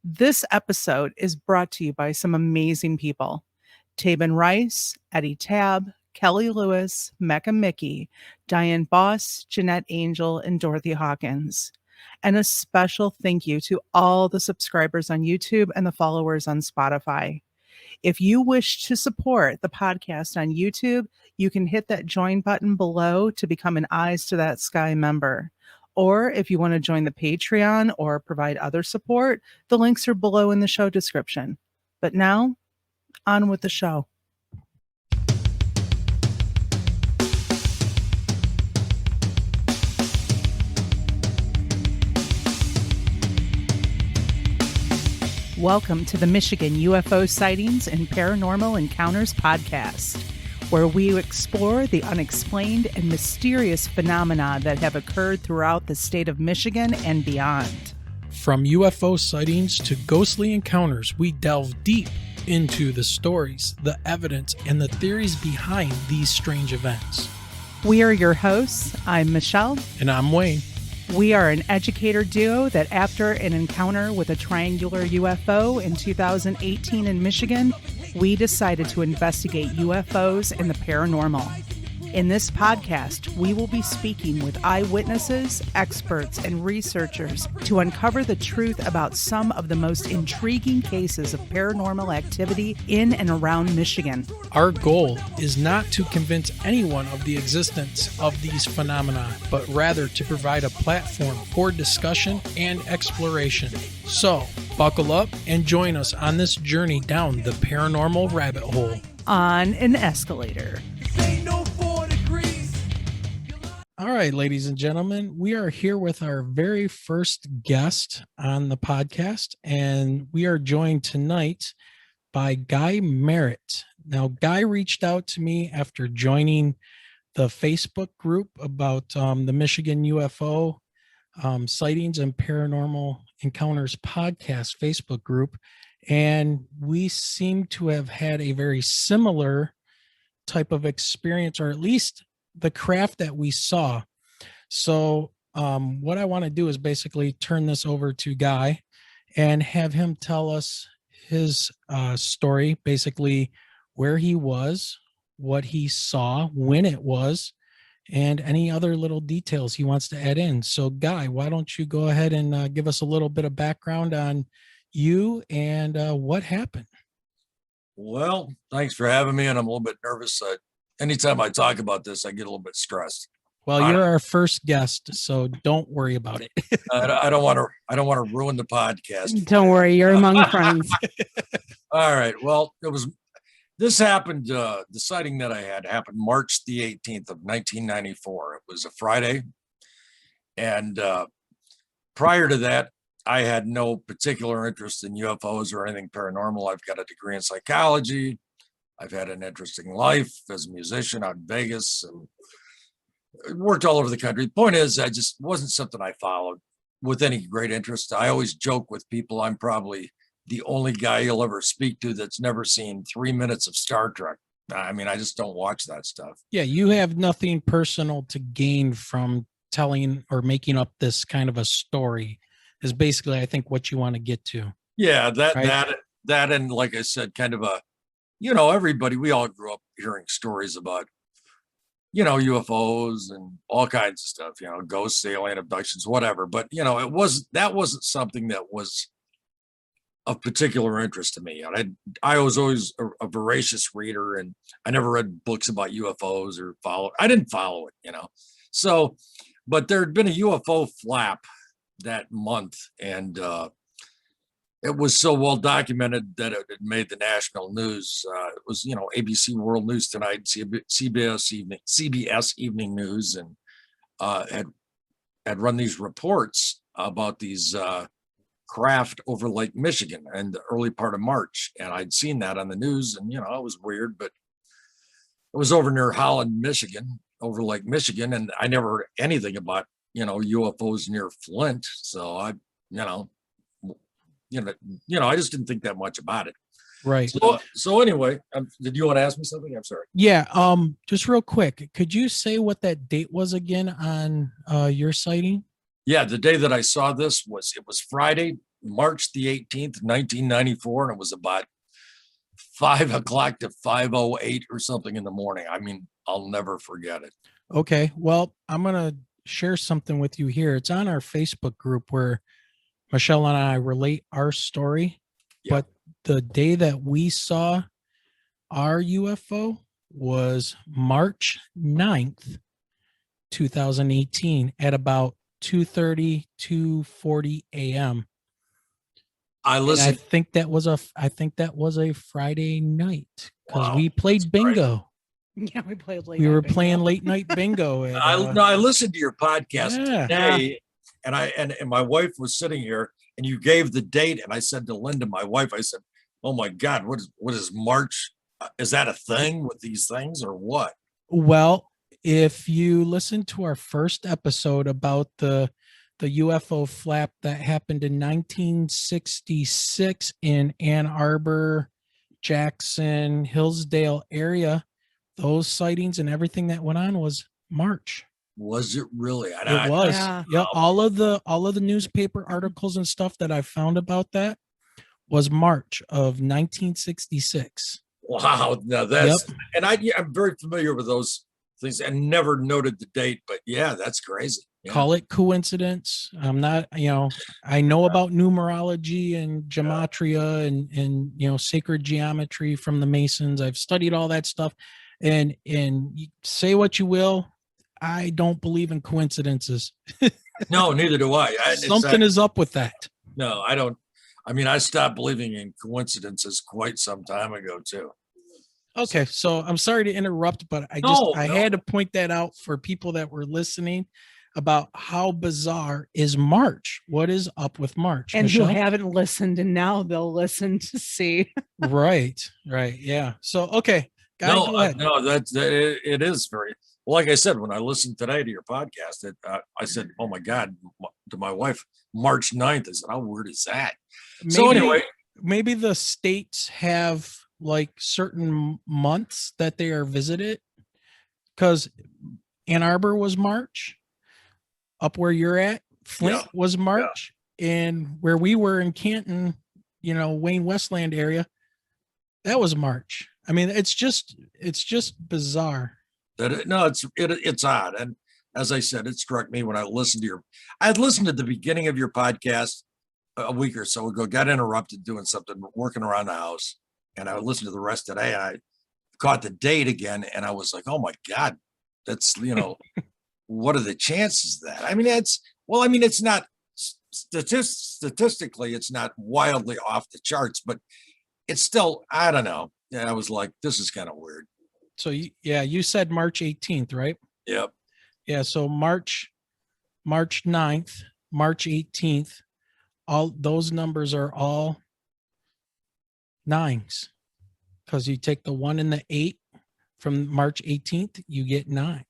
This episode is brought to you by some amazing people. Tabin Rice, Eddie Tabb, Kelly Lewis, Mecca Mickey, Diane Boss, Jeanette Angel, and Dorothy Hawkins. And a special thank you to all the subscribers on YouTube and the followers on Spotify. If you wish to support the podcast on YouTube, you can hit that join button below to become an Eyes to That Sky member. Or if you want to join the Patreon or provide other support, the links are below in the show description. But now, on with the show. Welcome to the Michigan UFO Sightings and Paranormal Encounters podcast, where we explore the unexplained and mysterious phenomena that have occurred throughout the state of Michigan and beyond. From UFO sightings to ghostly encounters, we delve deep into the stories, the evidence, and the theories behind these strange events. We are your hosts. I'm Michelle. And I'm Wayne. We are an educator duo that after an encounter with a triangular UFO in 2018 in Michigan, we decided to investigate UFOs and the paranormal. In this podcast, we will be speaking with eyewitnesses, experts, and researchers to uncover the truth about some of the most intriguing cases of paranormal activity in and around Michigan. Our goal is not to convince anyone of the existence of these phenomena, but rather to provide a platform for discussion and exploration. So, buckle up and join us on this journey down the paranormal rabbit hole. On an escalator. All right, ladies and gentlemen, we are here with our very first guest on the podcast, and we are joined tonight by Guy Merritt. Now, Guy reached out to me after joining the Facebook group about the Michigan UFO Sightings and Paranormal Encounters podcast Facebook group, and we seem to have had a very similar type of experience, or at least the craft that we saw. So what I want to do is basically turn this over to Guy and have him tell us his story, basically where he was, what he saw, when it was, and any other little details he wants to add in. So Guy, why don't you go ahead and give us a little bit of background on you and what happened? Well, thanks for having me, and I'm a little bit nervous. Anytime I talk about this, I get a little bit stressed. Well, you're our first guest, so don't worry about it. I don't want to ruin the podcast. Don't worry, you're among friends. All right. Well, this happened. The sighting that I had happened March the 18th of 1994. It was a Friday, and prior to that, I had no particular interest in UFOs or anything paranormal. I've got a degree in psychology. I've had an interesting life as a musician out in Vegas and worked all over the country. The point is, I just wasn't something I followed with any great interest. I always joke with people, I'm probably the only guy you'll ever speak to that's never seen 3 minutes of Star Trek. I mean, I just don't watch that stuff. Yeah, you have nothing personal to gain from telling or making up this kind of a story is basically, I think, what you want to get to. Yeah, that, right? And like I said, kind of a, everybody, we all grew up hearing stories about, UFOs and all kinds of stuff, ghosts, alien abductions, whatever. But, that wasn't something that was of particular interest to me. And I was always a voracious reader, and I never read books about UFOs I didn't follow it, So, but there had been a UFO flap that month, and it was so well documented that it had made the national news. It was, ABC World News Tonight, CBS Evening News, and had run these reports about these craft over Lake Michigan in the early part of March. And I'd seen that on the news, and, it was weird, but it was over near Holland, Michigan, over Lake Michigan. And I never heard anything about, UFOs near Flint. So I just didn't think that much about it. Right. So anyway, did you want to ask me something? I'm sorry. Yeah. Just real quick, could you say what that date was again on your sighting? Yeah, the day that I saw this was Friday, March the 18th, 1994, and it was about 5 o'clock to 5:08 or something in the morning. I mean, I'll never forget it. Okay. Well, I'm going to share something with you here. It's on our Facebook group where Michelle and I relate our story. Yeah. But the day that we saw our UFO was March 9th, 2018 at about 2:30, 2:40 a.m. I And I listened. think that was a Friday night because Wow, we played that's great. bingo. Yeah, we played late. We night were bingo. playing late night bingo. At, I listened to your podcast Yeah. today, and and my wife was sitting here, and you gave the date, and I said to Linda, my wife, I said, "Oh my God, what is March? Is that a thing with these things or what?" Well, if you listen to our first episode about the UFO flap that happened in 1966 in Ann Arbor, Jackson, Hillsdale area, those sightings and everything that went on was March. Was it really? And It was. Yeah. Yeah, all of the newspaper articles and stuff that I found about that was March of 1966. Wow, now that's and I'm very familiar with those things and never noted the date, but yeah, that's crazy. Yeah. Call it coincidence. I'm not, I know about numerology and gematria and sacred geometry from the Masons. I've studied all that stuff, and you say what you will, I don't believe in coincidences. No, neither do I. Something is up with that. No, I don't. I mean, I stopped believing in coincidences quite some time ago too. Okay, so I'm sorry to interrupt, but I had to point that out for people that were listening about how bizarre is March. What is up with March? And Michelle? who haven't listened, and now they'll listen to see. Right. Yeah. So, okay. Guy, go ahead. No, it is very well. Like I said, when I listened today to your podcast, I said, "Oh my God," to my wife, March 9th. I said, "How weird is that?" So anyway, maybe the states have like certain months that they are visited, because Ann Arbor was March, up where you're at, Flint was March, and where we were in Canton, Wayne Westland area, that was March. I mean, it's just bizarre. It's odd, and as I said, it struck me when I listened to I had listened to the beginning of your podcast a week or so ago, got interrupted doing something, working around the house, and I listened to the rest today. And I caught the date again, and I was like, "Oh my God, that's what are the chances of that?" I mean, it's not statistically, it's not wildly off the charts, but it's still, I don't know. Yeah, I was like, this is kind of weird. So you said March 18th, right? Yep. Yeah. So March 9th, March 18th, all those numbers are all nines, because you take the 1 and the 8 from March 18th, you get 9.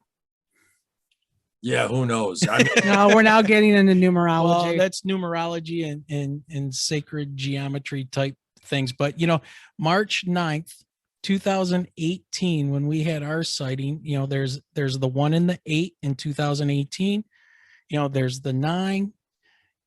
Yeah, who knows? I mean, No, we're now getting into numerology. Well, that's numerology and sacred geometry type things. But, March 9th, 2018, when we had our sighting, there's the 1 and the 8 in 2018. There's the 9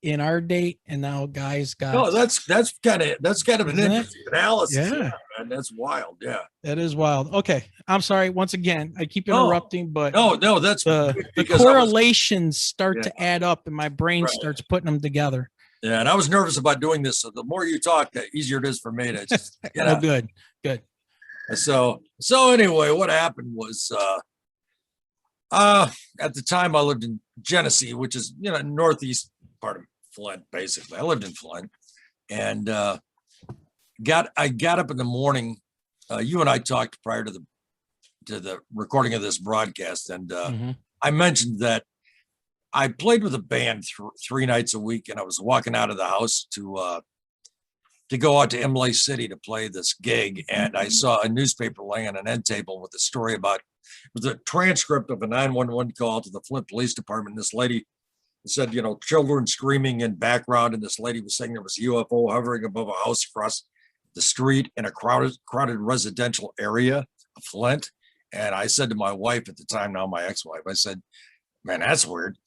in our date, and now Guy's got. No, that's kind of an interesting analysis. Yeah. And that's wild. Yeah, that is wild. Okay, I'm sorry once again. I keep interrupting, but no, that's the correlations start to add up, and my brain starts putting them together. Yeah, and I was nervous about doing this, so the more you talk, the easier it is for me to just get out. Good. So anyway, what happened was at the time I lived in Genesee, which is northeast part of Flint, basically. I lived in Flint, and I got up in the morning. You and I talked prior to the recording of this broadcast, and I mentioned that I played with a band 3 nights a week, and I was walking out of the house to go out to Imlay City to play this gig, and I saw a newspaper laying on an end table with a story about it was a transcript of a 911 call to the Flint Police Department. This lady said, children screaming in background, and this lady was saying there was a UFO hovering above a house across the street in a crowded residential area of Flint. And I said to my wife at the time, now my ex-wife, I said, "Man, that's weird."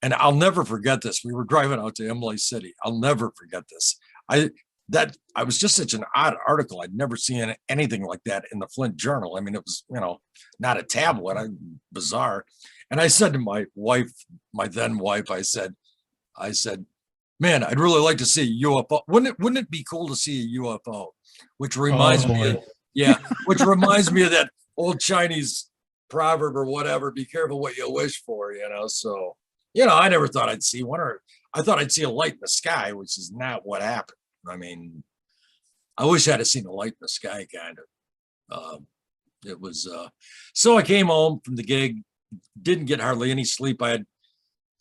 And I'll never forget this. We were driving out to Imlay City. I'll never forget this. I was just such an odd article. I'd never seen anything like that in the Flint Journal. I mean, it was, not a tabloid, bizarre. And I said to my wife, my then wife, I said, man, I'd really like to see a UFO. Wouldn't it be cool to see a UFO? Which reminds me, which reminds me of that old Chinese proverb or whatever, be careful what you wish for, So, I never thought I'd see one, or I thought I'd see a light in the sky, which is not what happened. I mean, I wish I'd have seen a light in the sky, kind of. It was, so I came home from the gig, didn't get hardly any sleep. I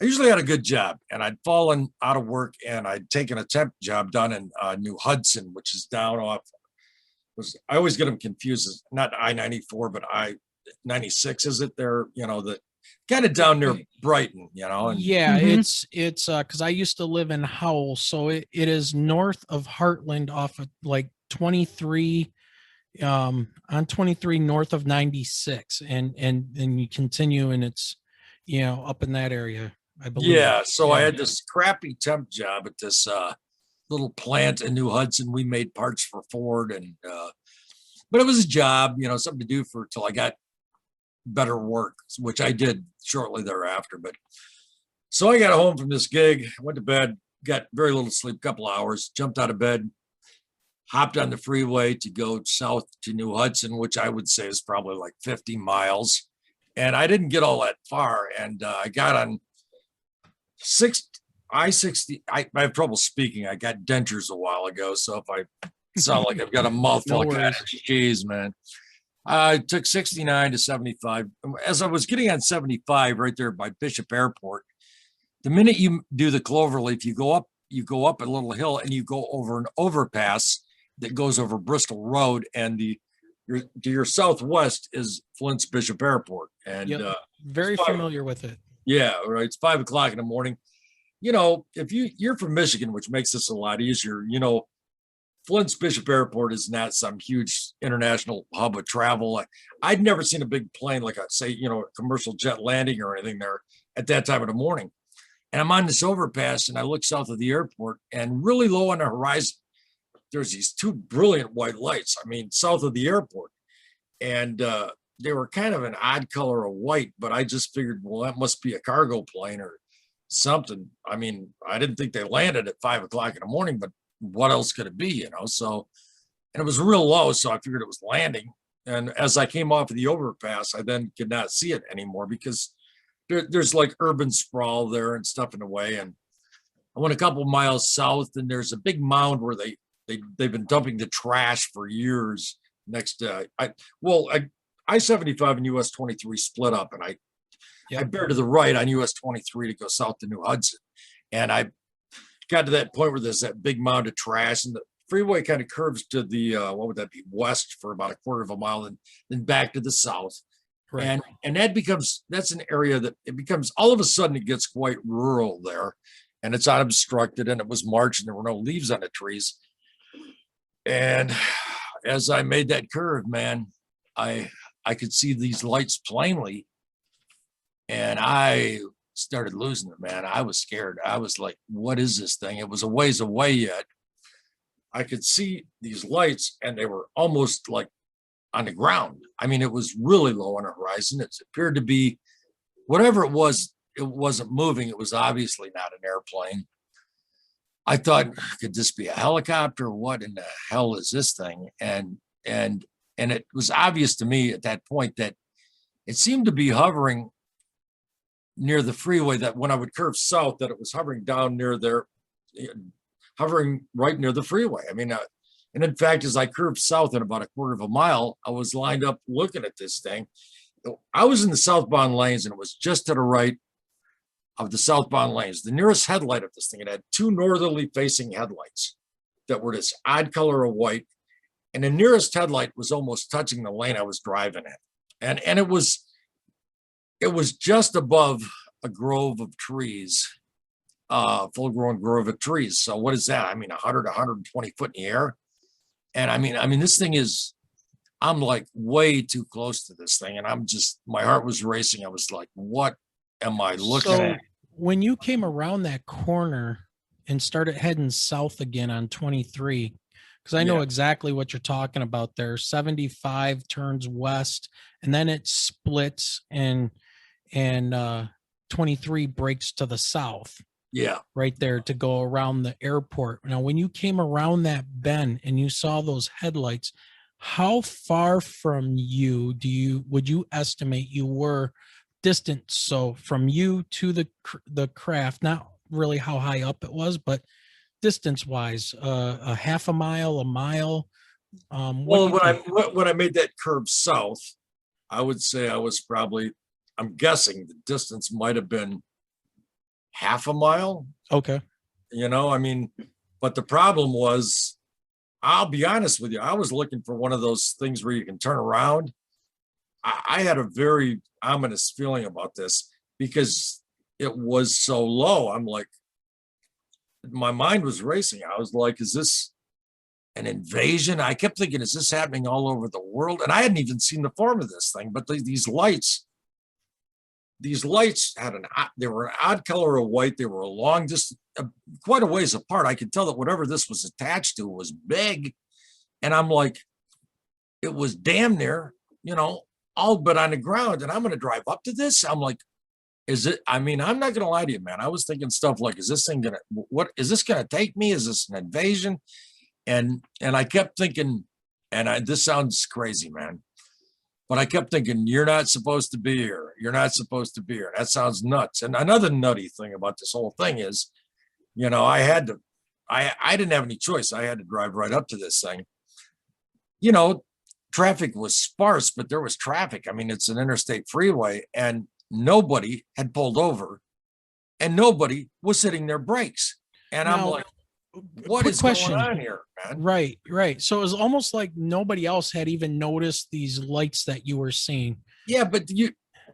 usually had a good job, and I'd fallen out of work, and I'd taken a temp job done in New Hudson, which is down off, I always get them confused. It's not I-94, but I-96, is it there? The kind of down near Brighton, And yeah, it's because I used to live in Howell, so it is north of Heartland, off of like 23, on 23 north of 96, and you continue, and it's up in that area, I believe. Yeah, so I had this crappy temp job at this little plant in New Hudson. We made parts for Ford, and but it was a job, something to do till I got better work, which I did shortly thereafter. But so I got home from this gig, went to bed, got very little sleep, couple hours, jumped out of bed, hopped on the freeway to go south to New Hudson, which I would say is probably like 50 miles. And I didn't get all that far. And I got on I-60. I have trouble speaking. I got dentures a while ago. So if I sound like I've got a mouthful of cottage cheese, man. I took 69 to 75. As I was getting on 75 right there by Bishop Airport, the minute you do the Cloverleaf, you go up a little hill, and you go over an overpass that goes over Bristol Road, and to your southwest is Flint's Bishop Airport. And very familiar with it. Yeah, right. It's 5 o'clock in the morning. If you're from Michigan, which makes this a lot easier, Flint's Bishop Airport is not some huge international hub of travel. I'd never seen a big plane like a commercial jet landing or anything there at that time of the morning. And I'm on this overpass, and I look south of the airport, and really low on the horizon, there's these two brilliant white lights. I mean, south of the airport. And they were kind of an odd color of white, but I just figured, well, that must be a cargo plane or something. I mean, I didn't think they landed at 5 o'clock in the morning, but what else could it be, So, and it was real low, so I figured it was landing. And as I came off of the overpass, I then could not see it anymore because there's like urban sprawl there and stuff in the way. And I went a couple miles south, and there's a big mound where they've been dumping the trash for years next to I-75 and US 23 split up, and I bear to the right on US 23 to go south to New Hudson. And I got to that point where there's that big mound of trash, and the freeway kind of curves to the west for about a quarter of a mile, and then back to the south. Right. And that's an area that it becomes, all of a sudden it gets quite rural there, and it's unobstructed, and it was March, and there were no leaves on the trees. And as I made that curve, man, I could see these lights plainly, and I started losing it, man. I was scared. I was like, what is this thing? It was a ways away yet. I could see these lights, and they were almost like on the ground. I mean, it was really low on the horizon. It appeared to be whatever it was. It wasn't moving. It was obviously not an airplane. I thought, could this be a helicopter? What in the hell is this thing? And it was obvious to me at that point that it seemed to be hovering near the freeway, that when I would curve south, that it was hovering down near there, hovering right near the freeway. I mean, and in fact, as I curved south in about a quarter of a mile, I was lined up looking at this thing. I was in the southbound lanes, and it was just to the right of the southbound lanes. The nearest headlight of this thing, it had two northerly facing headlights that were this odd color of white. And the nearest headlight was almost touching the lane I was driving in. And it was just above a grove of trees, full-grown grove of trees. So what is that? I mean, 100, 120 foot in the air. And I mean, this thing is, I'm like way too close to this thing. And my heart was racing. I was like, what am I looking at? when you came around that corner and started heading south again on 23, because I know Yeah. exactly what you're talking about there. 75 turns west, and then it splits, and 23 breaks to the south Yeah. right there to go around the airport. Now, when you came around that bend and you saw those headlights, how far from you would you estimate you were distant? So from you to the craft, not really how high up it was, but distance wise, a half a mile. What do Well, you think? when I made that curve south, I would say I was probably, I'm guessing the distance might have been half a mile, Okay. I mean, but the problem was, I'll be honest with you, I was looking for one of those things where you can turn around. I had a very ominous feeling about this because it was so low. I'm like, my mind was racing. I was like, is this an invasion? I kept thinking, is this happening all over the world? And I hadn't even seen the form of this thing, but these lights had they were an odd color of white. They were a long distance, quite a ways apart. I could tell that whatever this was attached to was big. And I'm like, it was damn near, all but on the ground. And I'm going to drive up to this. I'm like, is it, I mean, I'm not going to lie to you, man. I was thinking stuff like, is this thing going to, what is this going to take me? Is this an invasion? And I kept thinking, this sounds crazy, man, but I kept thinking, you're not supposed to be here. You're not supposed to be here. That sounds nuts. And another nutty thing about this whole thing is, I didn't have any choice. I had to drive right up to this thing. Traffic was sparse, but there was traffic. I mean, it's an interstate freeway, and nobody had pulled over, and nobody was hitting their brakes. And I'm like, what is going on here, man? Right. So it was almost like nobody else had even noticed these lights that you were seeing. Yeah, but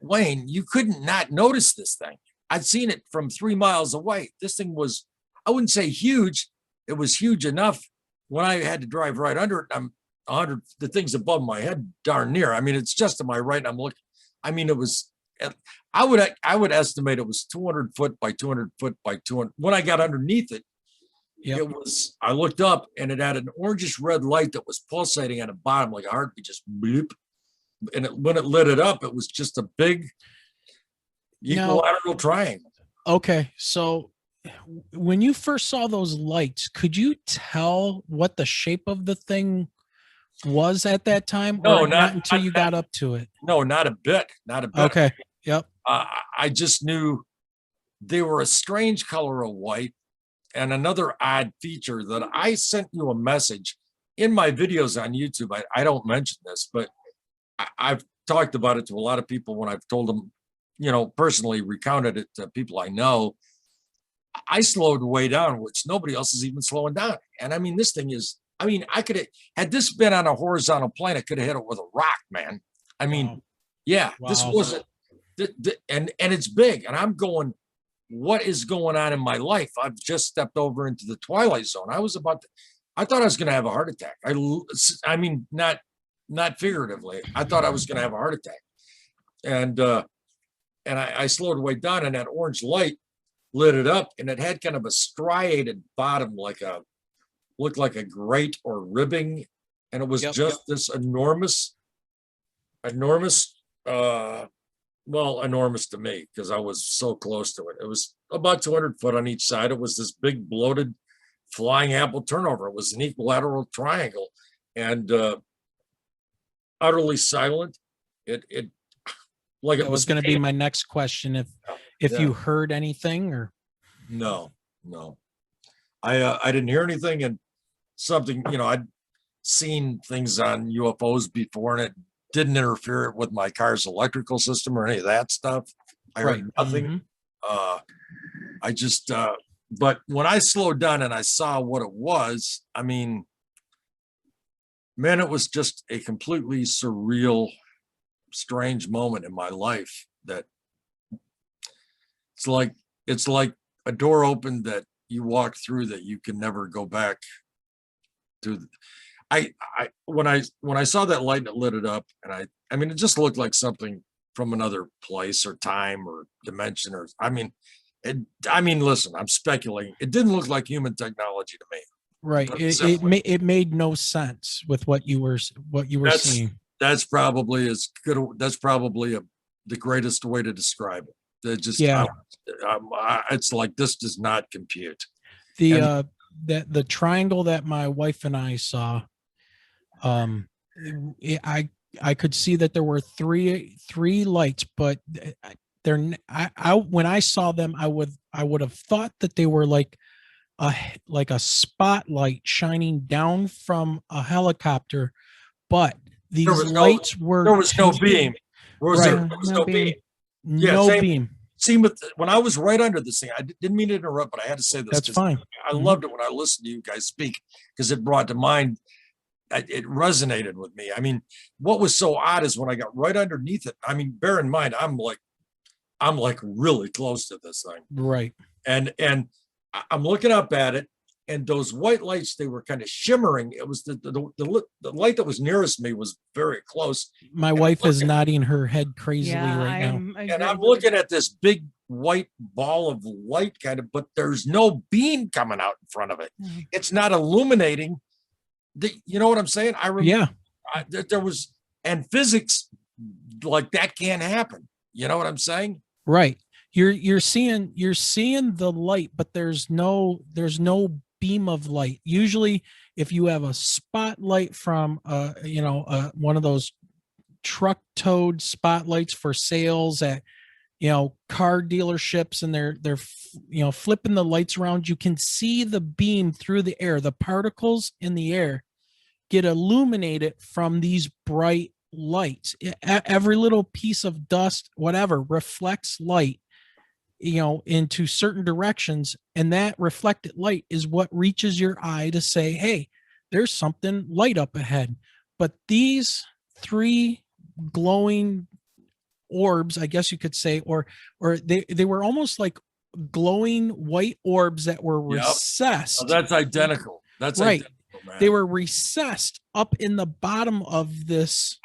Wayne, you couldn't not notice this thing. I'd seen it from 3 miles away. This thing was, I wouldn't say huge. It was huge enough when I had to drive right under it. I'm 100, the thing's above my head, darn near. I mean, it's just to my right. And I'm looking, I mean, it was, I would estimate it was 200 foot by 200 foot by 200. When I got underneath it, It was, I looked up and it had an orangish red light that was pulsating at the bottom like a heartbeat, just bloop. And when it lit it up, it was just a big equilateral triangle. Okay. So when you first saw those lights, could you tell what the shape of the thing was at that time? No, or not until you got up to it. No, not a bit. Not a bit. Okay. Yep. I just knew they were a strange color of white. And another odd feature that I sent you a message in my videos on YouTube. I don't mention this, but I've talked about it to a lot of people when I've told them, personally recounted it to people I know. I slowed way down, which nobody else is even slowing down. And I mean, this thing is, I could have, had this been on a horizontal plane, I could have hit it with a rock, man. I mean, this wasn't, and it's big. And I'm going, what is going on in my life? I've just stepped over into the twilight zone. I thought I was going to have a heart attack. I mean, not figuratively. I thought I was going to have a heart attack. And I slowed way down, and that orange light lit it up, and it had kind of a striated bottom, looked like a grate or ribbing. And it was this enormous, enormous to me because I was so close to it. It was about 200 foot on each side. It was this big bloated flying apple turnover. It was an equilateral triangle and utterly silent. It was going to be my next question. If you heard anything or no, I didn't hear anything, and something, I'd seen things on UFOs before, and it didn't interfere with my car's electrical system or any of that stuff. I heard nothing. I just, but when I slowed down and I saw what it was, I mean, man, it was just a completely surreal, strange moment in my life that it's like a door opened that you walk through that you can never go back to. When I saw that light and it lit it up, and I mean, it just looked like something from another place or time or dimension, or, I mean, I mean, listen, I'm speculating. It didn't look like human technology to me. Right. It made no sense with what you were seeing. That's probably as good. That's probably the greatest way to describe it. Just it's like this does not compute. The triangle that my wife and I saw, I could see that there were three lights, but when I saw them, I would have thought that they were like a spotlight shining down from a helicopter, but these lights were there was no beam. There was no beam. No beam. See, when I was right under this thing, I didn't mean to interrupt, but I had to say this. That's fine. I loved it when I listened to you guys speak because it brought to mind, it resonated with me. I mean, what was so odd is when I got right underneath it. I mean, bear in mind, I'm like really close to this thing. Right. And I'm looking up at it, and those white lights, they were kind of shimmering. It was the light that was nearest me was very close. My wife is nodding her head crazily right now. And I'm looking at this big white ball of light but there's no beam coming out in front of it. Mm-hmm. It's not illuminating. You know what I'm saying? I remember there was, and physics, like that can't happen. You know what I'm saying? Right. You're seeing the light, but there's no beam of light. Usually if you have a spotlight from one of those truck towed spotlights for sales at car dealerships, and they're flipping the lights around, you can see the beam through the air. The particles in the air get illuminated from these bright lights. Every little piece of dust, whatever, reflects light into certain directions, and that reflected light is what reaches your eye to say, hey, there's something light up ahead. But these three glowing orbs, I guess you could say, or they were almost like glowing white orbs that were recessed. Oh, that's identical. That's right. Identical, man. They were recessed up in the bottom of this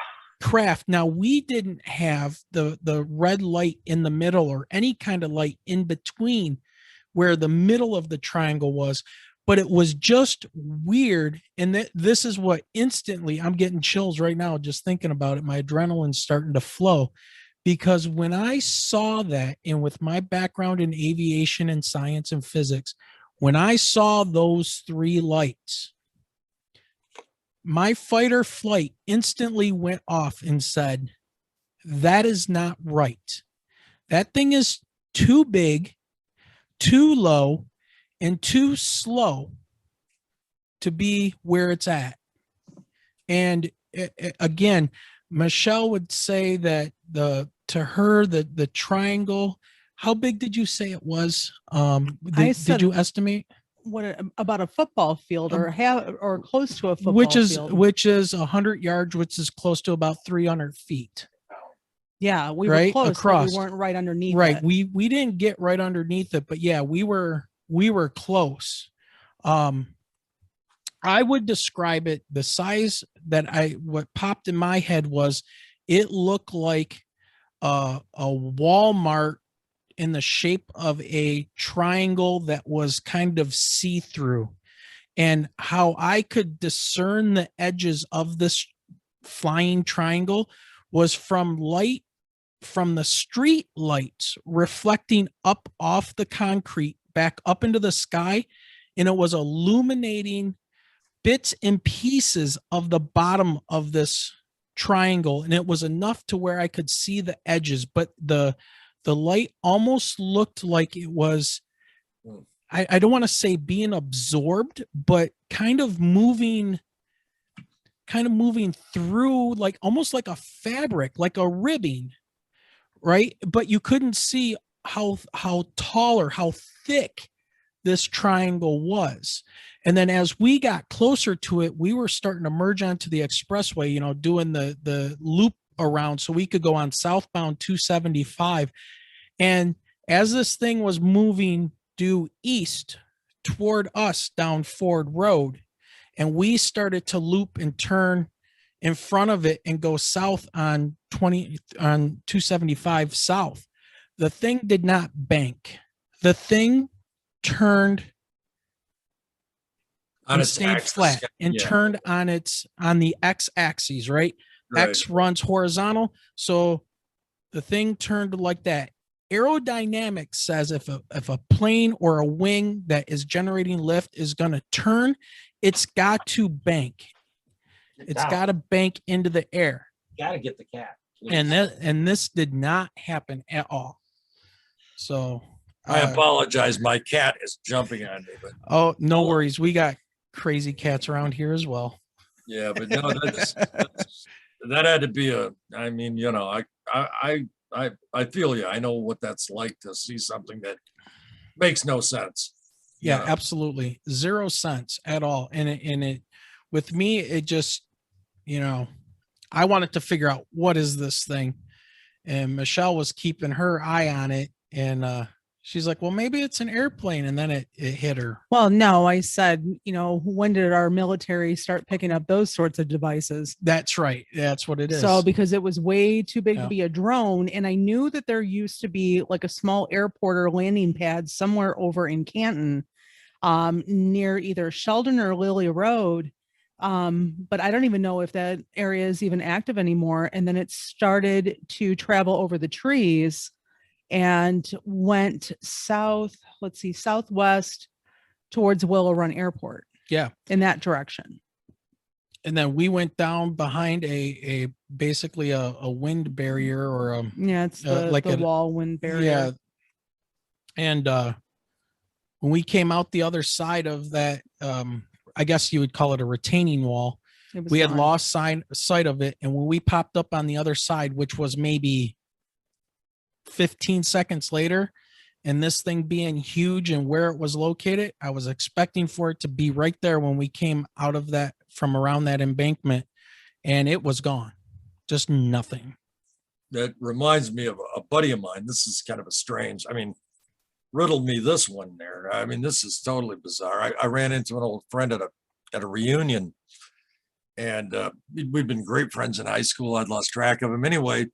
craft. Now, we didn't have the red light in the middle or any kind of light in between where the middle of the triangle was, but it was just weird. And this is what instantly, I'm getting chills right now just thinking about it. My adrenaline's starting to flow, because when I saw that, and with my background in aviation and science and physics, when I saw those three lights, my fight or flight instantly went off and said, that is not right. That thing is too big, too low, and too slow to be where it's at. And again, Michelle would say that to her, the triangle, how big did you say it was? Did you estimate? What about a football field, or close to a football field? Which is 100 yards, which is close to about 300 feet. Yeah, we were close. Across. We weren't right underneath. Right. It. We didn't get right underneath it, but yeah, we were close. I would describe it, the size that what popped in my head was, it looked like a Walmart in the shape of a triangle that was kind of see-through. And how I could discern the edges of this flying triangle was from light from the street lights reflecting up off the concrete back up into the sky, and it was illuminating bits and pieces of the bottom of this triangle, and it was enough to where I could see the edges, but the light almost looked like it was, I don't want to say being absorbed, but kind of moving through, like almost like a fabric, like a ribbing, right? But you couldn't see how tall or how thick this triangle was. And then as we got closer to it, we were starting to merge onto the expressway, doing the loop around so we could go on southbound 275. And as this thing was moving due east toward us down Ford Road, and we started to loop and turn in front of it and go south on 275 south, the thing did not bank. the thing turned On and its stayed axis. flat and Yeah, turned on the x-axis, right? right. X runs horizontal, so the thing turned like that. Aerodynamics says if a plane or a wing that is generating lift is going to turn, it's got to bank. It's got to bank into the air. Got to get the cat. And this did not happen at all. So I apologize. My cat is jumping on me, but oh, no worries. We got crazy cats around here as well. yeah, but no, that had to be I mean, you know, I feel you. I know what that's like to see something that makes no sense. Yeah, absolutely. 0 sense at all. And it with me, it just, you know, I wanted to figure out what is this thing. And Michelle was keeping her eye on it. And she's like, well, maybe it's an airplane. And then it hit her. Well, no, I said, you know, when did our military start picking up those sorts of devices? That's right. That's what it is. So because it was way too big Yeah. to be a drone. And I knew that there used to be like a small airport or landing pad somewhere over in Canton, near either Sheldon or Lily Road. But I don't even know if that area is even active anymore. And then it started to travel over the trees and went southwest towards Willow Run Airport. Yeah. In that direction. And then we went down behind a basically a wind barrier or it's the wall wind barrier. Yeah. And when we came out the other side of that, I guess you would call it a retaining wall, we had lost sight of it. And when we popped up on the other side, which was maybe 15 seconds later, and this thing being huge and where it was located, I was expecting for it to be right there when we came out of that from around that embankment, and it was gone. Just nothing. That reminds me of a buddy of mine. This is kind of a strange, I mean, riddled me this one there. I mean, this is totally bizarre. I ran into an old friend at a reunion, and we'd been great friends in high school. I'd lost track of him. Anyway,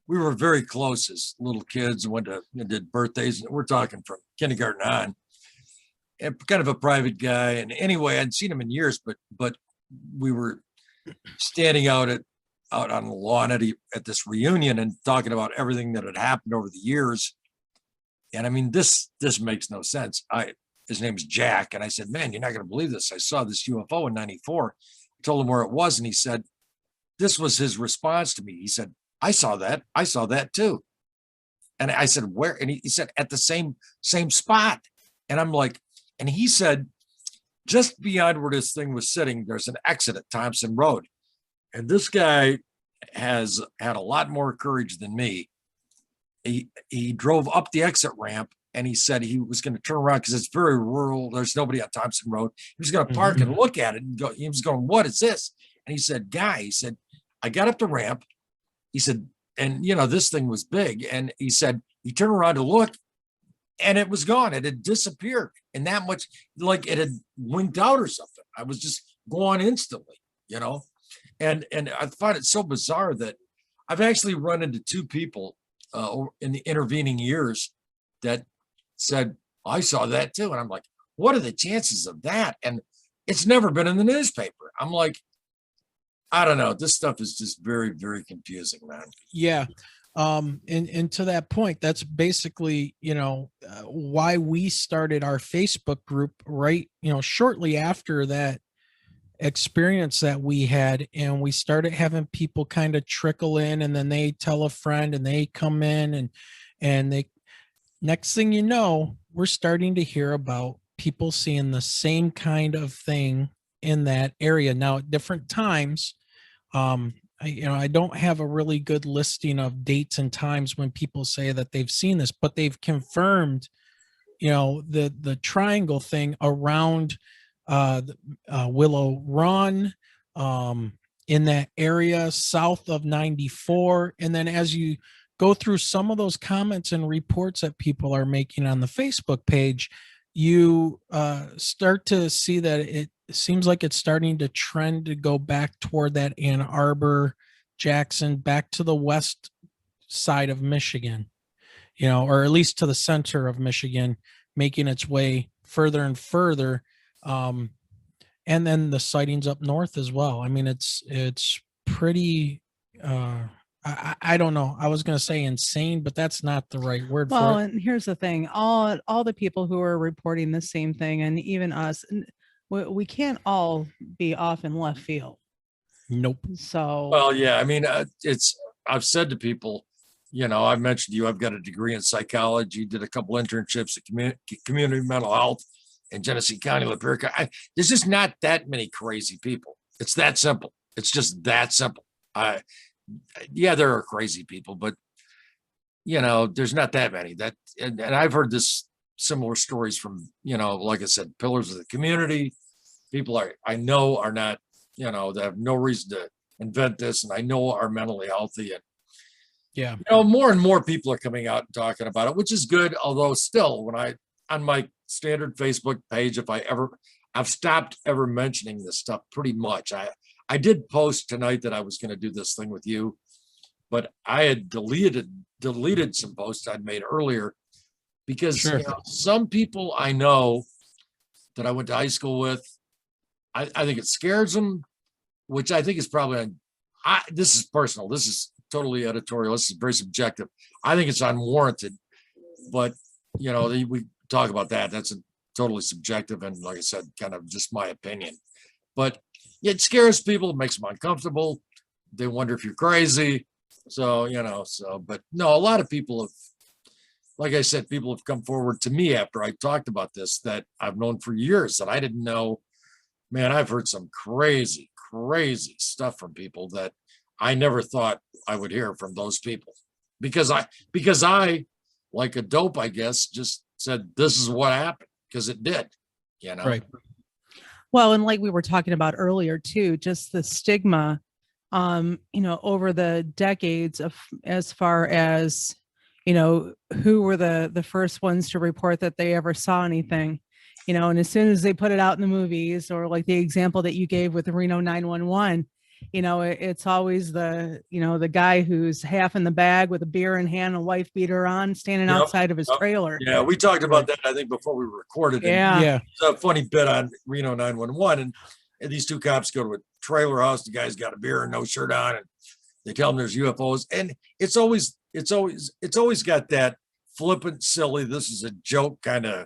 we were very close as little kids and did birthdays. We're talking from kindergarten on. And kind of a private guy. And anyway, I'd seen him in years, but we were standing out on the lawn at this reunion and talking about everything that had happened over the years. And I mean, this makes no sense. His name's Jack. And I said, man, you're not going to believe this. I saw this UFO in 94. I told him where it was. And he said, this was his response to me. He said, I saw that too. And I said, where? And he said, at the same spot. And I'm like, and he said, just beyond where this thing was sitting, there's an exit at Thompson Road. And this guy has had a lot more courage than me. He drove up the exit ramp and he said he was going to turn around because it's very rural. There's nobody on Thompson Road. He was going to park and look at it and go, he was going, what is this? And he said, Guy, he said, I got up the ramp. He said, and you know, this thing was big. And he said, he turned around to look and it was gone. It had disappeared. And that much, like it had winked out or something. I was just gone instantly, you know? And I find it so bizarre that I've actually run into two people in the intervening years that said, I saw that too. And I'm like, what are the chances of that? And it's never been in the newspaper. I'm like, I don't know. This stuff is just very, very confusing, man. Yeah. And to that point, that's basically, you know, why we started our Facebook group, right? You know, shortly after that experience that we had, and we started having people kind of trickle in, and then they tell a friend and they come in and they, next thing you know, we're starting to hear about people seeing the same kind of thing in that area. Now at different times, I don't have a really good listing of dates and times when people say that they've seen this, but they've confirmed, you know, the triangle thing around Willow Run, in that area south of 94. And then as you go through some of those comments and reports that people are making on the Facebook page, you start to see that it seems like it's starting to trend to go back toward that Ann Arbor, Jackson, back to the west side of Michigan. or at least to the center of Michigan, making its way further and further. And then the sightings up north as well. I mean, it's pretty, I don't know. I was going to say insane, but that's not the right word Well, for it. and here's the thing: all the people who are reporting the same thing, and even us, we can't all be off in left field. Nope. So, Well, yeah, I mean, I've said to people, I've mentioned to you, I've got a degree in psychology, did a couple internships at community mental health in Genesee County, Lapeer. There's just not that many crazy people. It's that simple. It's just that simple. Yeah, there are crazy people, but there's not that many. And I've heard this similar stories from, like I said, pillars of the community, people I know are not, they have no reason to invent this, and I know are mentally healthy. And yeah, more and more people are coming out and talking about it, which is good. Although still, on my standard Facebook page, I've stopped ever mentioning this stuff pretty much. I did post tonight that I was going to do this thing with you, but I had deleted some posts I'd made earlier because sure. Some people I know that I went to high school with, I think it scares them, which I think is probably, this is personal. This is totally editorial. This is very subjective. I think it's unwarranted, but we talk about that. That's totally subjective. And like I said, kind of just my opinion, but it scares people. It makes them uncomfortable. They wonder if you're crazy. So, but no, a lot of people have, like I said, people have come forward to me after I talked about this that I've known for years that I didn't know. Man, I've heard some crazy stuff from people that I never thought I would hear from those people because I like a dope, I guess, just said, this is what happened because it did, Right. well, and like we were talking about earlier too, just the stigma, over the decades of, as far as, who were the first ones to report that they ever saw anything. And as soon as they put it out in the movies, or like the example that you gave with the Reno 911, it's always the guy who's half in the bag with a beer in hand, a wife beater on, standing outside of his trailer. Yeah, we talked about that, I think, before we recorded. Yeah. It's a funny bit on Reno 911. And these two cops go to a trailer house. The guy's got a beer and no shirt on, and they tell him there's UFOs. And it's always got that flippant, silly, this is a joke kind of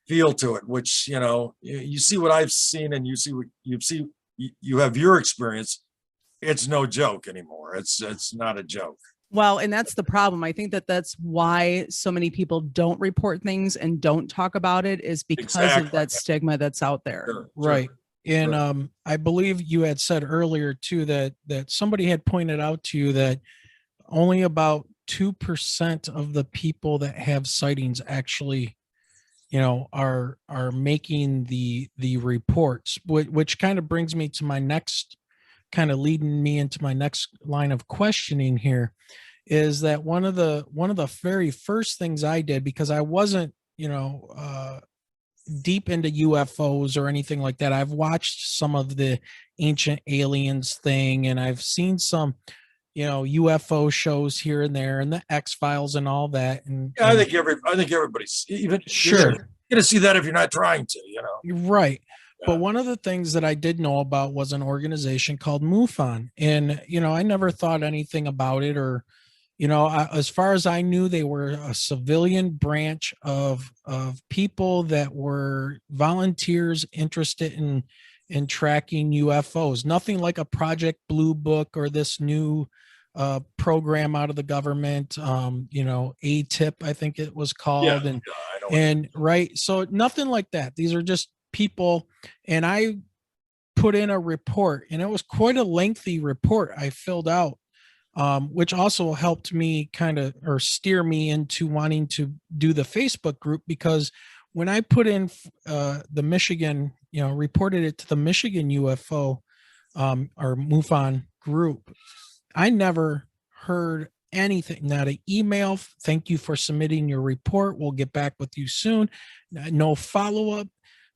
feel to it, which, you see what I've seen and you see what you have your experience. It's no joke anymore. It's not a joke. Well, and that's the problem. I think that's why so many people don't report things and don't talk about it, is because of that stigma that's out there. Sure. Right. And I believe you had said earlier too that somebody had pointed out to you that only about 2% of the people that have sightings actually, are making the reports, which kind of brings me to my next, kind of leading me into my next line of questioning here, is that one of the very first things I did, because I wasn't, deep into UFOs or anything like that. I've watched some of the Ancient Aliens thing, and I've seen some, UFO shows here and there, and the X-Files and all that. And yeah, I think everybody's even sure you're gonna see that if you're not trying to, Right. Yeah. But one of the things that I did know about was an organization called MUFON, and I never thought anything about it, or as far as I knew, they were a civilian branch of people that were volunteers interested in tracking UFOs. Nothing like a Project Blue Book or this new program out of the government, ATIP, I think it was called. And right. So nothing like that. These are just people. And I put in a report, and it was quite a lengthy report I filled out, which also helped me or steer me into wanting to do the Facebook group, because when I put in the Michigan, reported it to the Michigan UFO or MUFON group, I never heard anything, not an email. Thank you for submitting your report. We'll get back with you soon. No follow-up,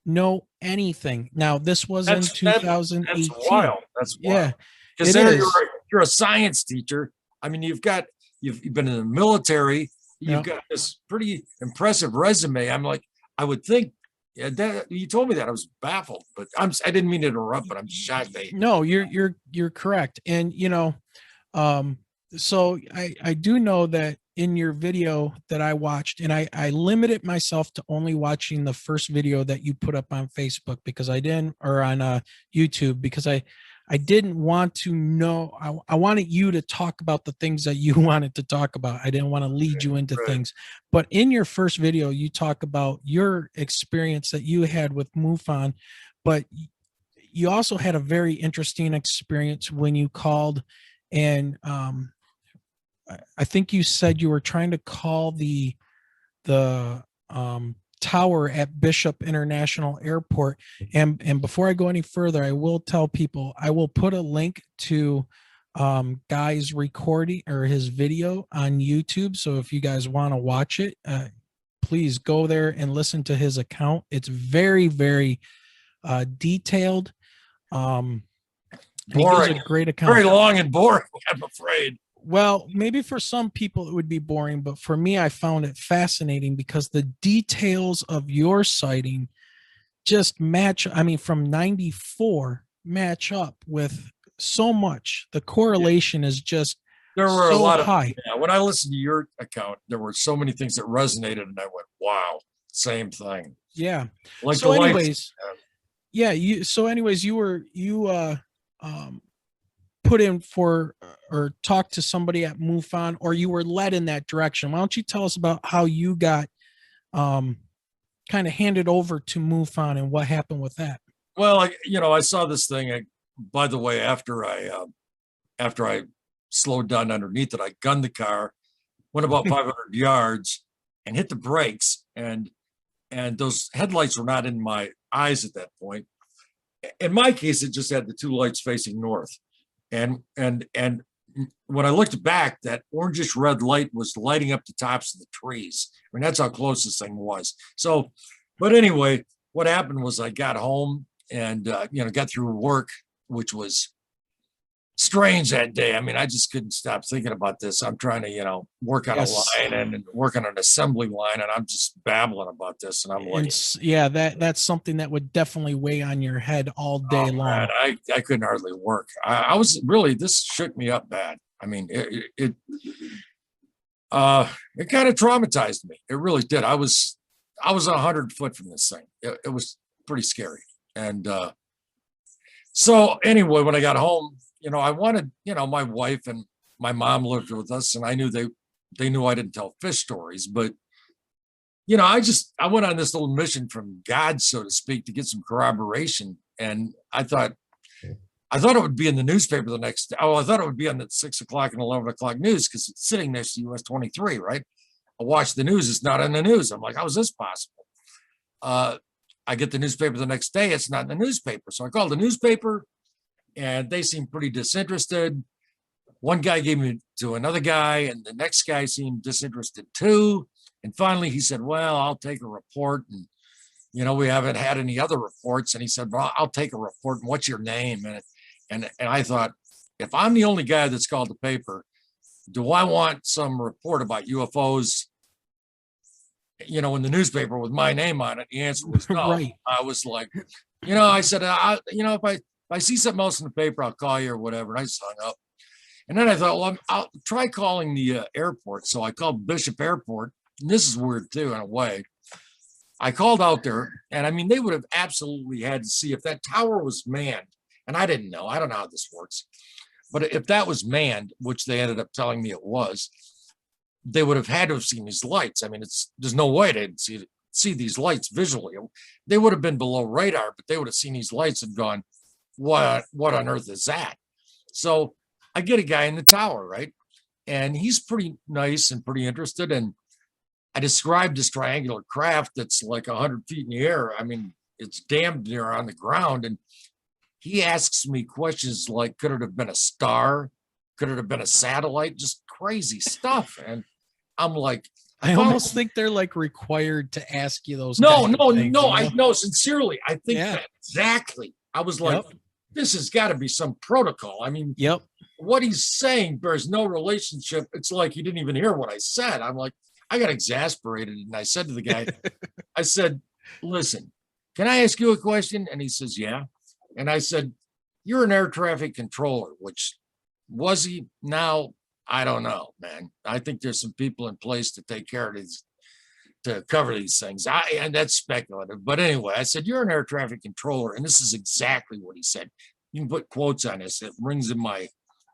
no anything. Now, this was in 2018. That's wild. That's wild. Yeah. Because you're a science teacher. I mean, you've been in the military. you've got this pretty impressive resume. I'm like, I would think that you told me that I was baffled, but I didn't mean to interrupt, but I'm shocked. No, you're correct. And, so I do know that in your video that I watched, and I limited myself to only watching the first video that you put up on Facebook because I didn't, or on YouTube, because I didn't want to know. I wanted you to talk about the things that you wanted to talk about. I didn't want to lead you into things. But in your first video, you talk about your experience that you had with MUFON, but you also had a very interesting experience when you called, and I think you said you were trying to call the tower at Bishop International Airport. And before I go any further, I will tell people, I will put a link to Guy's recording or his video on YouTube. So if you guys want to watch it, please go there and listen to his account. It's very, very detailed. Boring. A great account. Very long and boring, I'm afraid. Well, maybe for some people it would be boring, but for me, I found it fascinating because the details of your sighting just match. I mean, from 94 match up with so much. The correlation is just there were so a lot high. When I listened to your account, there were so many things that resonated, and I went, "Wow, same thing." Yeah. Like so, the anyways, lights. yeah. You put in for or talk to somebody at MUFON, or you were led in that direction. Why don't you tell us about how you got kind of handed over to MUFON and what happened with that? Well, I saw this thing. By the way, after I slowed down underneath it, I gunned the car, went about 500 yards, and hit the brakes. And those headlights were not in my eyes at that point. In my case, it just had the two lights facing north. And when I looked back, that orangish red light was lighting up the tops of the trees. I mean, that's how close this thing was. So, but anyway, what happened was I got home and, got through work, which was strange that day. I mean, I just couldn't stop thinking about this. I'm trying to, work on a line and work on an assembly line, and I'm just babbling about this. And I'm like, yeah, that's something that would definitely weigh on your head all day long. Man, I couldn't hardly work. I was really, this shook me up bad. I mean, it kind of traumatized me. It really did. I was 100 foot from this thing. It was pretty scary. And so anyway, when I got home, I wanted, my wife and my mom lived with us, and I knew they knew I didn't tell fish stories, but I went on this little mission from God, so to speak, to get some corroboration. And I thought it would be in the newspaper the next day. Oh, I thought it would be on the 6 o'clock and 11 o'clock news because it's sitting next to US 23, right? I watch the news. It's not in the news. I'm like, how is this possible? I get the newspaper the next day. It's not in the newspaper. So I called the newspaper, and they seemed pretty disinterested. One guy gave me to another guy, and the next guy seemed disinterested too. And finally he said, well, I'll take a report. And, we haven't had any other reports. And he said, well, I'll take a report. And what's your name? And I thought, if I'm the only guy that's called the paper, do I want some report about UFOs, in the newspaper with my name on it? The answer was no. Right. I was like, I said, if I see something else in the paper, I'll call you or whatever. And I just hung up. And then I thought, well, I'll try calling the airport. So I called Bishop Airport. And this is weird too, in a way. I called out there, and I mean, they would have absolutely had to see if that tower was manned. And I didn't know. I don't know how this works. But if that was manned, which they ended up telling me it was, they would have had to have seen these lights. I mean, there's no way they'd see these lights visually. They would have been below radar, but they would have seen these lights and gone, what on earth is that? So I get a guy in the tower, right? And he's pretty nice and pretty interested. And I described this triangular craft that's like 100 feet in the air. I mean, it's damn near on the ground. And he asks me questions like, could it have been a star? Could it have been a satellite? Just crazy stuff. And I'm like, I almost think they're like required to ask you those. No, I know, sincerely. I think that exactly. I was like, Yep. This has got to be some protocol. I mean, Yep. What he's saying bears no relationship. It's like he didn't even hear what I said. I'm like, I got exasperated and I said to the guy, I said, listen, can I ask you a question? And he says, yeah. And I said, you're an air traffic controller, which was he now? I don't know, man. I think there's some people in place to take care of these, to cover these things. And that's speculative. But anyway, I said, you're an air traffic controller. And this is exactly what he said. You can put quotes on this. It rings in my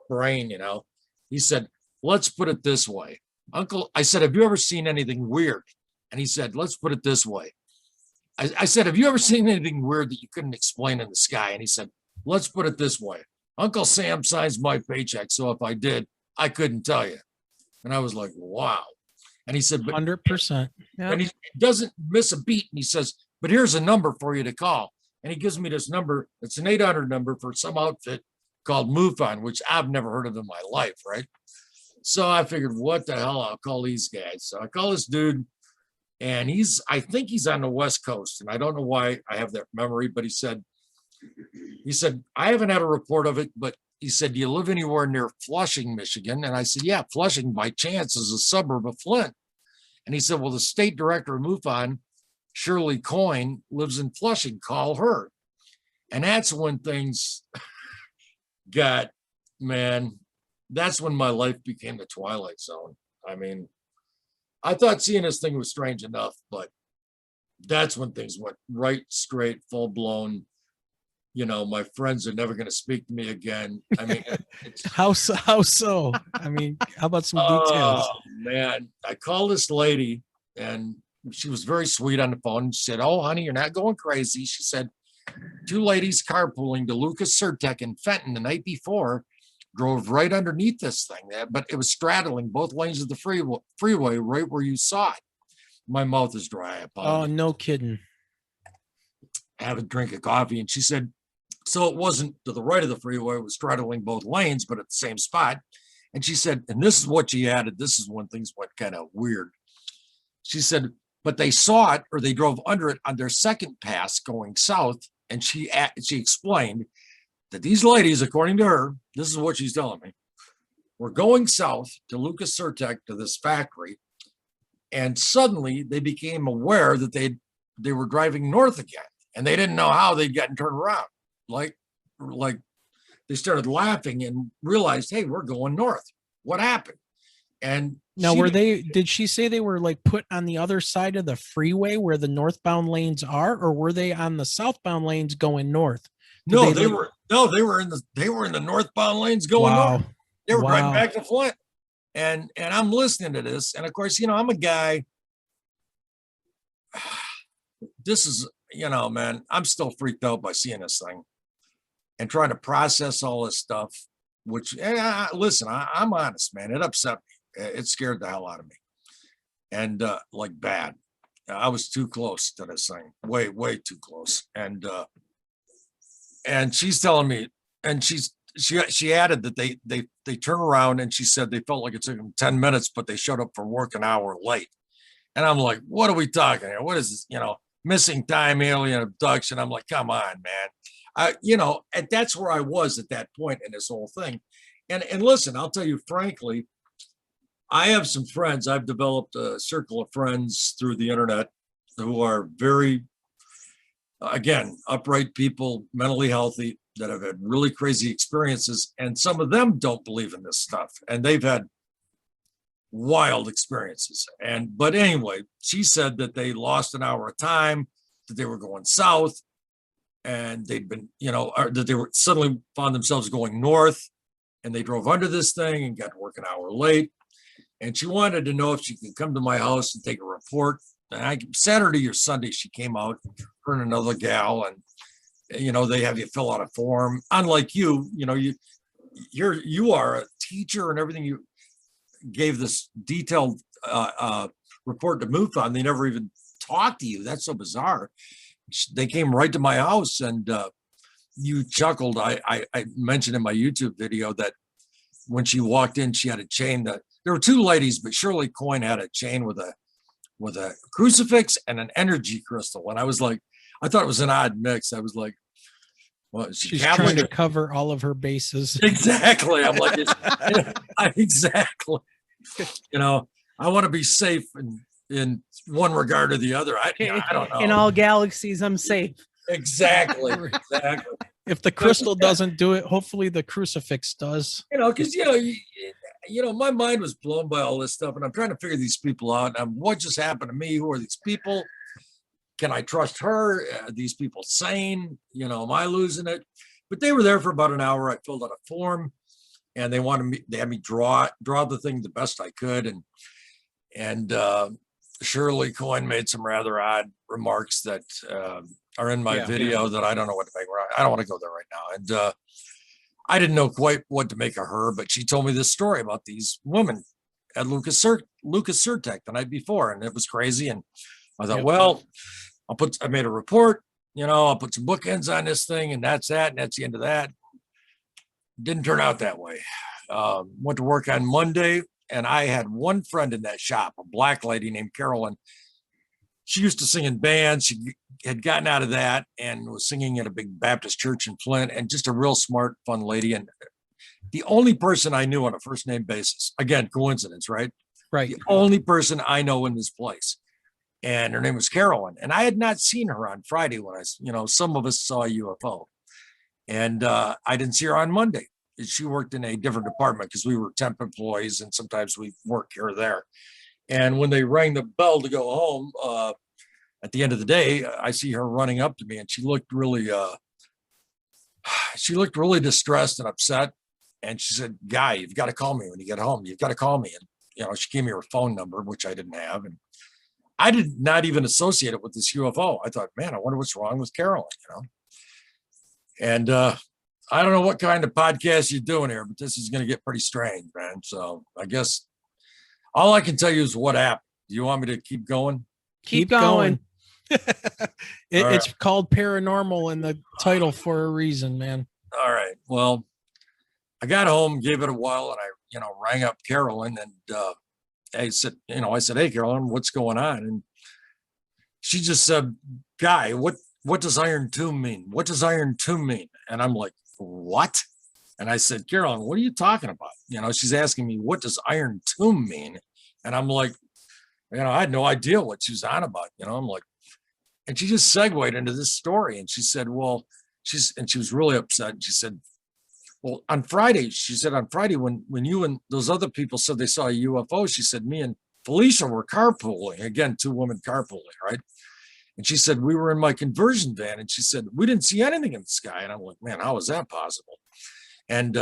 brain, you know. He said, let's put it this way. Uncle, I said, have you ever seen anything weird? And he said, let's put it this way. I said, have you ever seen anything weird that you couldn't explain in the sky? And he said, let's put it this way. Uncle Sam signs my paycheck. So if I did, I couldn't tell you. And I was like, wow. And he said, but 100%. and he doesn't miss a beat. And he says, but here's a number for you to call. And he gives me this number. It's an 800 number for some outfit called MUFON, which I've never heard of in my life, right? So I figured, what the hell? I'll call these guys. So I call this dude, and I think he's on the West Coast. And I don't know why I have that memory, but he said, I haven't had a report of it, but he said, do you live anywhere near Flushing, Michigan? And I said, yeah, Flushing by chance is a suburb of Flint. And he said, well, the state director of MUFON, Shirley Coyne, lives in Flushing. Call her. And that's when things got, man, that's when my life became the Twilight Zone. I mean, I thought seeing this thing was strange enough, but that's when things went right, straight, full blown. You know, my friends are never going to speak to me again. I mean, How so? I mean, how about some details? Oh man, I called this lady and she was very sweet on the phone. She said, oh, honey, you're not going crazy. She said, two ladies carpooling to Lucas Surtec in Fenton the night before drove right underneath this thing, but it was straddling both lanes of the freeway right where you saw it. My mouth is dry. Oh, no kidding. Have a drink of coffee. And she said, so it wasn't to the right of the freeway, it was straddling both lanes, but at the same spot. And she said, and this is what she added, this is when things went kind of weird. She said, but they saw it, or they drove under it on their second pass going south. And she explained that these ladies, according to her, this is what she's telling me, were going south to Lucas Surtec, to this factory. And suddenly they became aware that they were driving north again, and they didn't know how they'd gotten turned around. Like they started laughing and realized, hey, we're going north. What happened? And now, did she say they were like put on the other side of the freeway where the northbound lanes are, or were they on the southbound lanes going north? They were in the northbound lanes going north. They were driving back to Flint. And I'm listening to this. And of course, you know, I'm a guy. This is, you know, man, I'm still freaked out by seeing this thing and trying to process all this stuff, which, listen, I'm honest, man. It upset me. It scared the hell out of me. And like bad. I was too close to this thing, way, way too close. And she's telling me, and she added that they turn around, and she said they felt like it took them 10 minutes, but they showed up for work an hour late. And I'm like, what are we talking here? What is this? You know, missing time, alien abduction. I'm like, come on, man. You know, and that's where I was at that point in this whole thing. And listen, I'll tell you frankly, I have some friends. I've developed a circle of friends through the internet who are very, again, upright people, mentally healthy, that have had really crazy experiences. And some of them don't believe in this stuff, and they've had wild experiences. But anyway, she said that they lost an hour of time, that they were going south, and they'd been, you know, or that they were suddenly found themselves going north, and they drove under this thing and got to work an hour late. And she wanted to know if she could come to my house and take a report. And Saturday or Sunday, she came out, her and another gal, and you know, they have you fill out a form. Unlike you, you know, you are a teacher and everything. You gave this detailed report to MUFON. They never even talked to you. That's so bizarre. They came right to my house, and you chuckled. I mentioned in my YouTube video that when she walked in, she had a chain. That there were two ladies, but Shirley Coyne had a chain with a crucifix and an energy crystal. And I was like, I thought it was an odd mix. I was like, well, she's trying to cover all of her bases. Exactly. I'm like, exactly. You know, I want to be safe in one regard or the other. I don't know. In all galaxies, I'm safe. Exactly. Exactly. If the crystal doesn't do it, hopefully the crucifix does. Because my mind was blown by all this stuff, and I'm trying to figure these people out. What just happened to me? Who are these people? Can I trust her? Are these people sane? Am I losing it? But they were there for about an hour. I filled out a form, and they had me draw the thing the best I could, and Shirley Coyne made some rather odd remarks that are in my video that I don't know what to make. I don't want to go there right now. And I didn't know quite what to make of her, but she told me this story about these women at Lucas Surtech the night before, and it was crazy. And I thought, well, I made a report, I'll put some bookends on this thing, and that's that, and that's the end of that. Didn't turn out that way. Went to work on Monday, and I had one friend in that shop, a black lady named Carolyn. She used to sing in bands. She had gotten out of that and was singing at a big Baptist church in Flint, and just a real smart, fun lady. And the only person I knew on a first name basis, again, coincidence, right? Right. The only person I know in this place. And her name was Carolyn. And I had not seen her on Friday when some of us saw a UFO. And I didn't see her on Monday. She worked in a different department because we were temp employees, and sometimes we work here or there. And when they rang the bell to go home, at the end of the day, I see her running up to me, and she looked really distressed and upset. And she said, "Guy, you've got to call me when you get home. You've got to call me." And she gave me her phone number, which I didn't have, and I did not even associate it with this UFO. I thought, man, I wonder what's wrong with Carolyn, And I don't know what kind of podcast you're doing here, but this is going to get pretty strange, man. So I guess all I can tell you is what happened. Do you want me to keep going? Keep going. It's called Paranormal in the title for a reason, man. All right. Well, I got home, gave it a while, and I, rang up Carolyn, and I said, "Hey, Carolyn, what's going on?" And she just said, "Guy, what does Iron Tomb mean? What does Iron Tomb mean?" And I'm like, "What?" And I said, "Carolyn, what are you talking about?" She's asking me, "What does Iron Tomb mean?" And I'm like, I had no idea what she was on about. I'm like, and she just segued into this story. And she said, she was really upset. And she said, "Well, on Friday," when you and those other people said they saw a UFO, she said, "Me and Felicia were carpooling." Again, two women carpooling, right? And she said, "We were in my conversion van." And she said, "We didn't see anything in the sky." And I'm like, man, how is that possible? And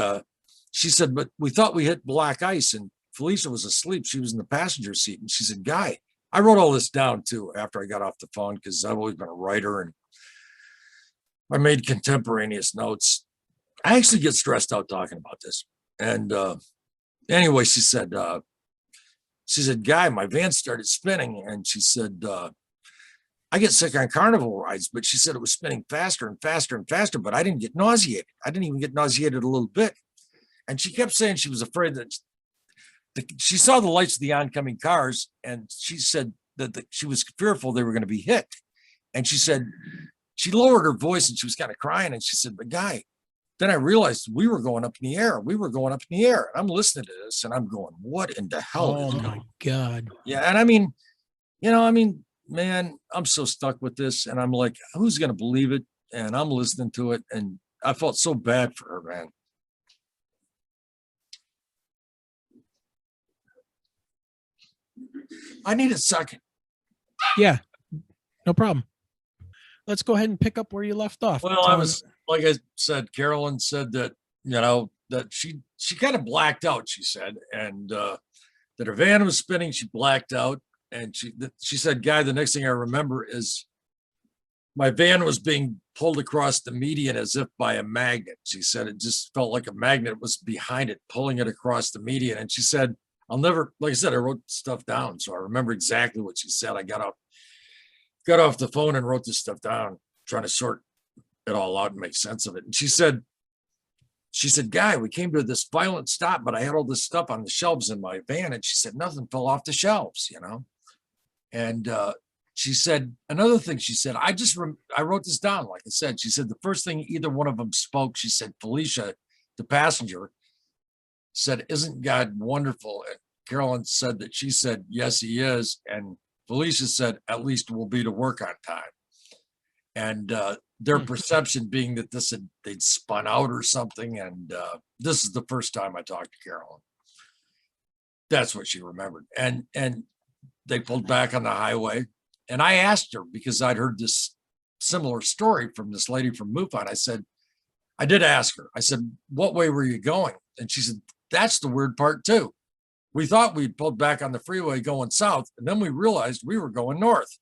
she said, "But we thought we hit black ice." And Felicia was asleep. She was in the passenger seat. And she said, "Guy," I wrote all this down too after I got off the phone, because I've always been a writer and I made contemporaneous notes. I actually get stressed out talking about this. And anyway, she said, "Guy, my van started spinning." And she said, "I get sick on carnival rides," but she said it was spinning faster and faster and faster, but I didn't get nauseated. I didn't even get nauseated a little bit. And she kept saying she was afraid that she saw the lights of the oncoming cars, and she said that she was fearful they were going to be hit. And she said, she lowered her voice and she was kind of crying. And she said, "But Guy, then I realized we were going up in the air. We were going up in the air." And I'm listening to this and I'm going, what in the hell? Oh my God. Yeah. And I mean, man, I'm so stuck with this. And I'm like, who's going to believe it? And I'm listening to it. And I felt so bad for her, man. I need a second. Yeah, no problem. Let's go ahead and pick up where you left off. Well, like I said, Carolyn said that, that she kind of blacked out, she said, and that her van was spinning. She blacked out. And she said, "Guy, the next thing I remember is my van was being pulled across the median as if by a magnet." She said it just felt like a magnet was behind it, pulling it across the median. And she said, like I said, I wrote stuff down, so I remember exactly what she said. I got off the phone and wrote this stuff down, trying to sort it all out and make sense of it. And she said, "Guy, we came to this violent stop, but I had all this stuff on the shelves in my van." And she said, "Nothing fell off the shelves, And she said, another thing she said, I wrote this down, like I said. She said, the first thing either one of them spoke, she said, Felicia, the passenger, said, "Isn't God wonderful?" And Carolyn said that she said, yes, he is. And Felicia said, at least we'll be to work on time. And their perception being that they'd spun out or something. And this is the first time I talked to Carolyn. That's what she remembered. And they pulled back on the highway. And I asked her, because I'd heard this similar story from this lady from MUFON. I did ask her, I said, what way were you going? And she said, that's the weird part too. We thought we'd pulled back on the freeway going south, and then we realized we were going north.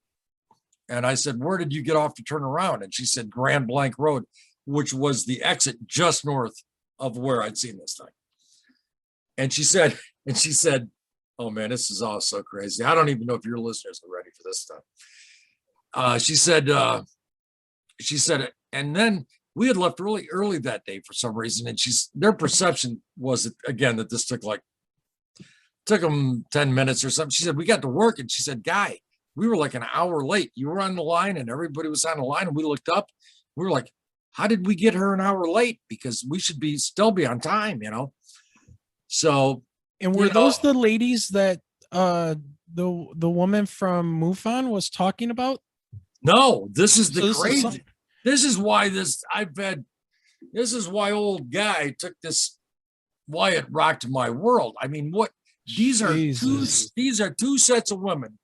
And I said, where did you get off to turn around? And she said, Grand Blanc Road, which was the exit just north of where I'd seen this thing. And she said, oh man, this is all so crazy. I don't even know if your listeners are ready for this stuff. She said, and then we had left really early that day for some reason. And their perception was, again, that this took them 10 minutes or something. She said, we got to work. And she said, Guy, we were like an hour late. You were on the line and everybody was on the line. And we looked up, we were like, how did we get her an hour late? Because we should still be on time, you know? So. And were those the ladies that the woman from MUFON was talking about? No, this is the crazy. This is why old Guy took this, why it rocked my world. I mean, these are two sets of women,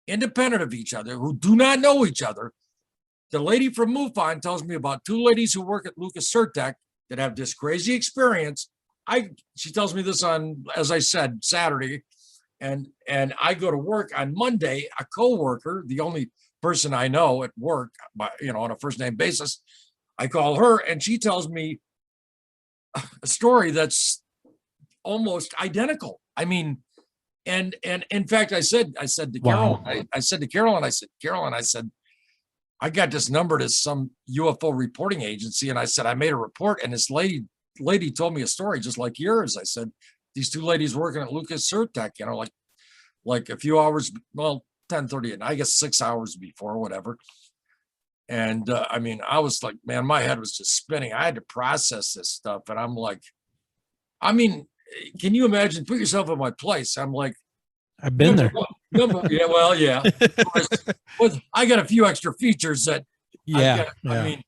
independent of each other, who do not know each other. The lady from MUFON tells me about two ladies who work at Lucas Surtech that have this crazy experience. She tells me this on, as I said, Saturday, and I go to work on Monday. A coworker, the only person I know at work, on a first name basis, I call her, and she tells me a story that's almost identical. I mean, and in fact, I said to Carolyn, I said, Carolyn, I got this numbered as some UFO reporting agency, and I said, I made a report, and this lady told me a story just like yours. I said, these two ladies working at Lucas Surtech, like a few hours, 10:30, and I guess 6 hours before, whatever. And I mean, I was like, man, my head was just spinning. I had to process this stuff. And I'm like, I mean, can you imagine, put yourself in my place? I'm like, I've been there. Yeah, well, yeah. I got a few extra features that, I mean,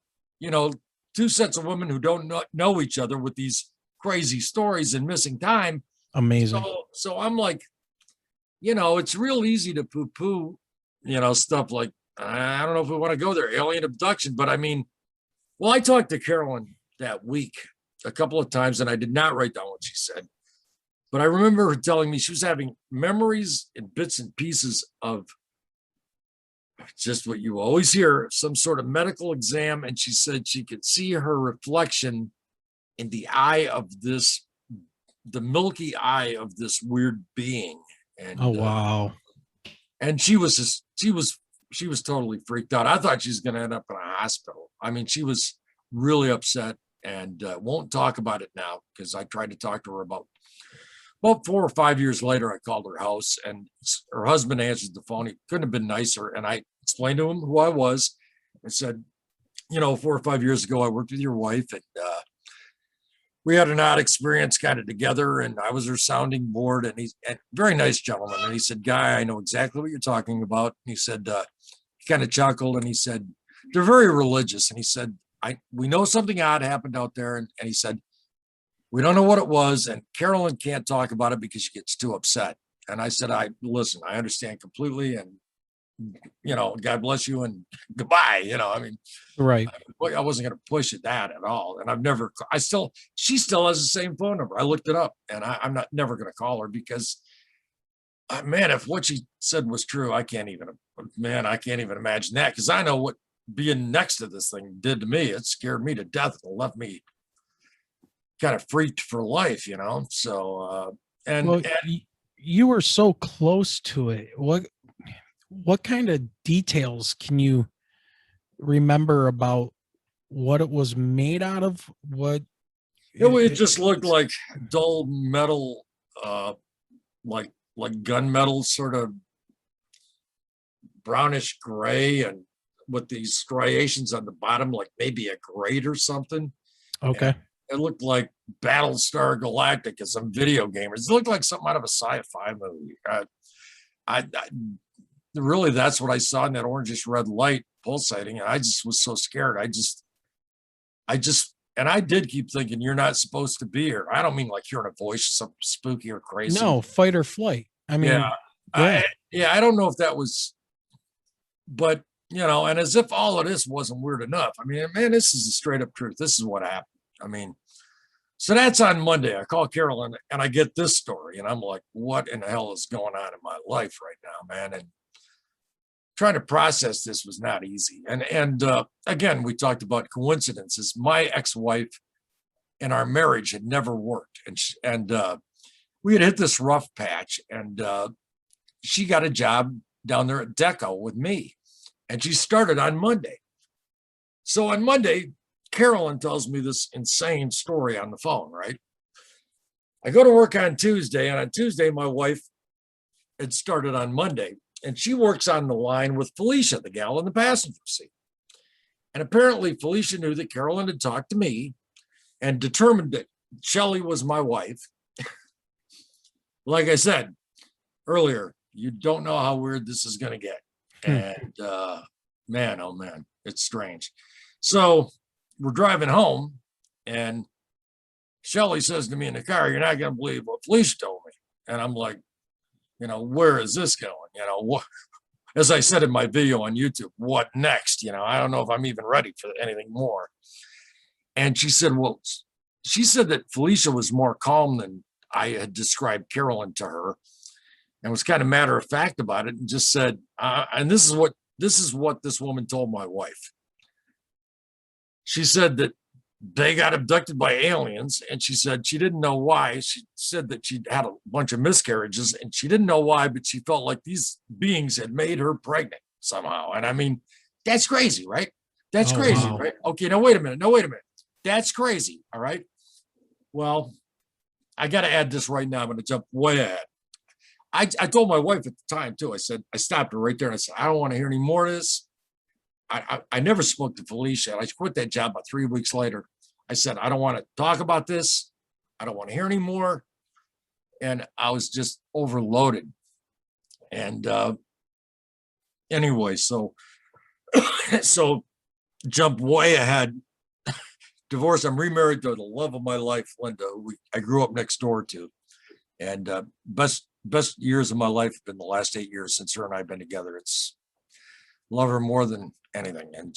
two sets of women who don't know each other with these crazy stories and missing time. Amazing. So I'm like, it's real easy to poo-poo, stuff like, I don't know if we want to go there, alien abduction. But I mean, well, I talked to Carolyn that week a couple of times, and I did not write down what she said. But I remember her telling me she was having memories and bits and pieces of just what you always hear, some sort of medical exam. And she said she could see her reflection in the eye of the milky eye of this weird being. And oh, wow. And she was totally freaked out. I thought she was going to end up in a hospital. I mean, she was really upset and won't talk about it now, because I tried to talk to her about 4 or 5 years later. I called her house, and her husband answered the phone. He couldn't have been nicer. And I explained to him who I was and said, 4 or 5 years ago, I worked with your wife, and we had an odd experience kind of together, and I was her sounding board. And he's a very nice gentleman. And he said, Guy, I know exactly what you're talking about. And he said, he kind of chuckled, and he said, they're very religious. And he said, we know something odd happened out there. And he said, we don't know what it was. And Carolyn can't talk about it because she gets too upset. And I said, listen, I understand completely. And, God bless you and goodbye. I mean, right. I wasn't going to push that at all. And she still has the same phone number. I looked it up, and I'm never going to call her because, man, if what she said was true, I can't even imagine that. Cause I know what being next to this thing did to me. It scared me to death and left me kind of freaked for life, So, and you were so close to it. What kind of details can you remember about what it was made out of? It just looked like dull metal, like gunmetal, sort of brownish gray, and with these striations on the bottom, like maybe a grate or something. Okay. And it looked like Battlestar Galactica, some video gamers. It looked like something out of a sci-fi movie. I really, that's what I saw in that orangish red light pulsating, and I just was so scared. And I did keep thinking, you're not supposed to be here. I don't mean like hearing a voice, something spooky or crazy. No, fight or flight. I mean, yeah. I don't know if that was, but and as if all of this wasn't weird enough. I mean, man, this is the straight up truth. This is what happened. I mean, so that's on Monday. I call Carolyn and I get this story, and I'm like, what in the hell is going on in my life right now, man? And trying to process this was not easy. And again, we talked about coincidences. My ex-wife and our marriage had never worked, and we had hit this rough patch, and she got a job down there at Deco with me, and she started on Monday. So on Monday, Carolyn tells me this insane story on the phone, right? I go to work on Tuesday, and on Tuesday, my wife had started on Monday, and she works on the line with Felicia, the gal in the passenger seat. And apparently Felicia knew that Carolyn had talked to me and determined that Shelley was my wife. Like I said earlier, you don't know how weird this is going to get. And man, oh man, it's strange. So we're driving home, and Shelley says to me in the car, "You're not going to believe what Felicia told me." And I'm like, where is this going? What, as I said in my video on YouTube, what next? I don't know if I'm even ready for anything more. And she said, she said that Felicia was more calm than I had described Carolyn to her, and was kind of matter of fact about it, and just said, and this is what this woman told my wife. She said that they got abducted by aliens, and she said she didn't know why. She said that she'd had a bunch of miscarriages, and she didn't know why, but she felt like these beings had made her pregnant somehow. And I mean, that's crazy, right? That's crazy, wow. Right? Okay, now wait a minute. That's crazy, all right? Well, I got to add this right now. I'm going to jump way ahead. I told my wife at the time, too. I said, I stopped her right there, and I said, I don't want to hear any more of this. I never spoke to Felicia. I quit that job about 3 weeks later. I said, I don't want to talk about this. I don't want to hear any more. And I was just overloaded. And anyway, so jump way ahead. Divorce. I'm remarried to the love of my life, Linda, who I grew up next door to. And best years of my life have been the last 8 years since her and I have been together. It's love her more than anything. And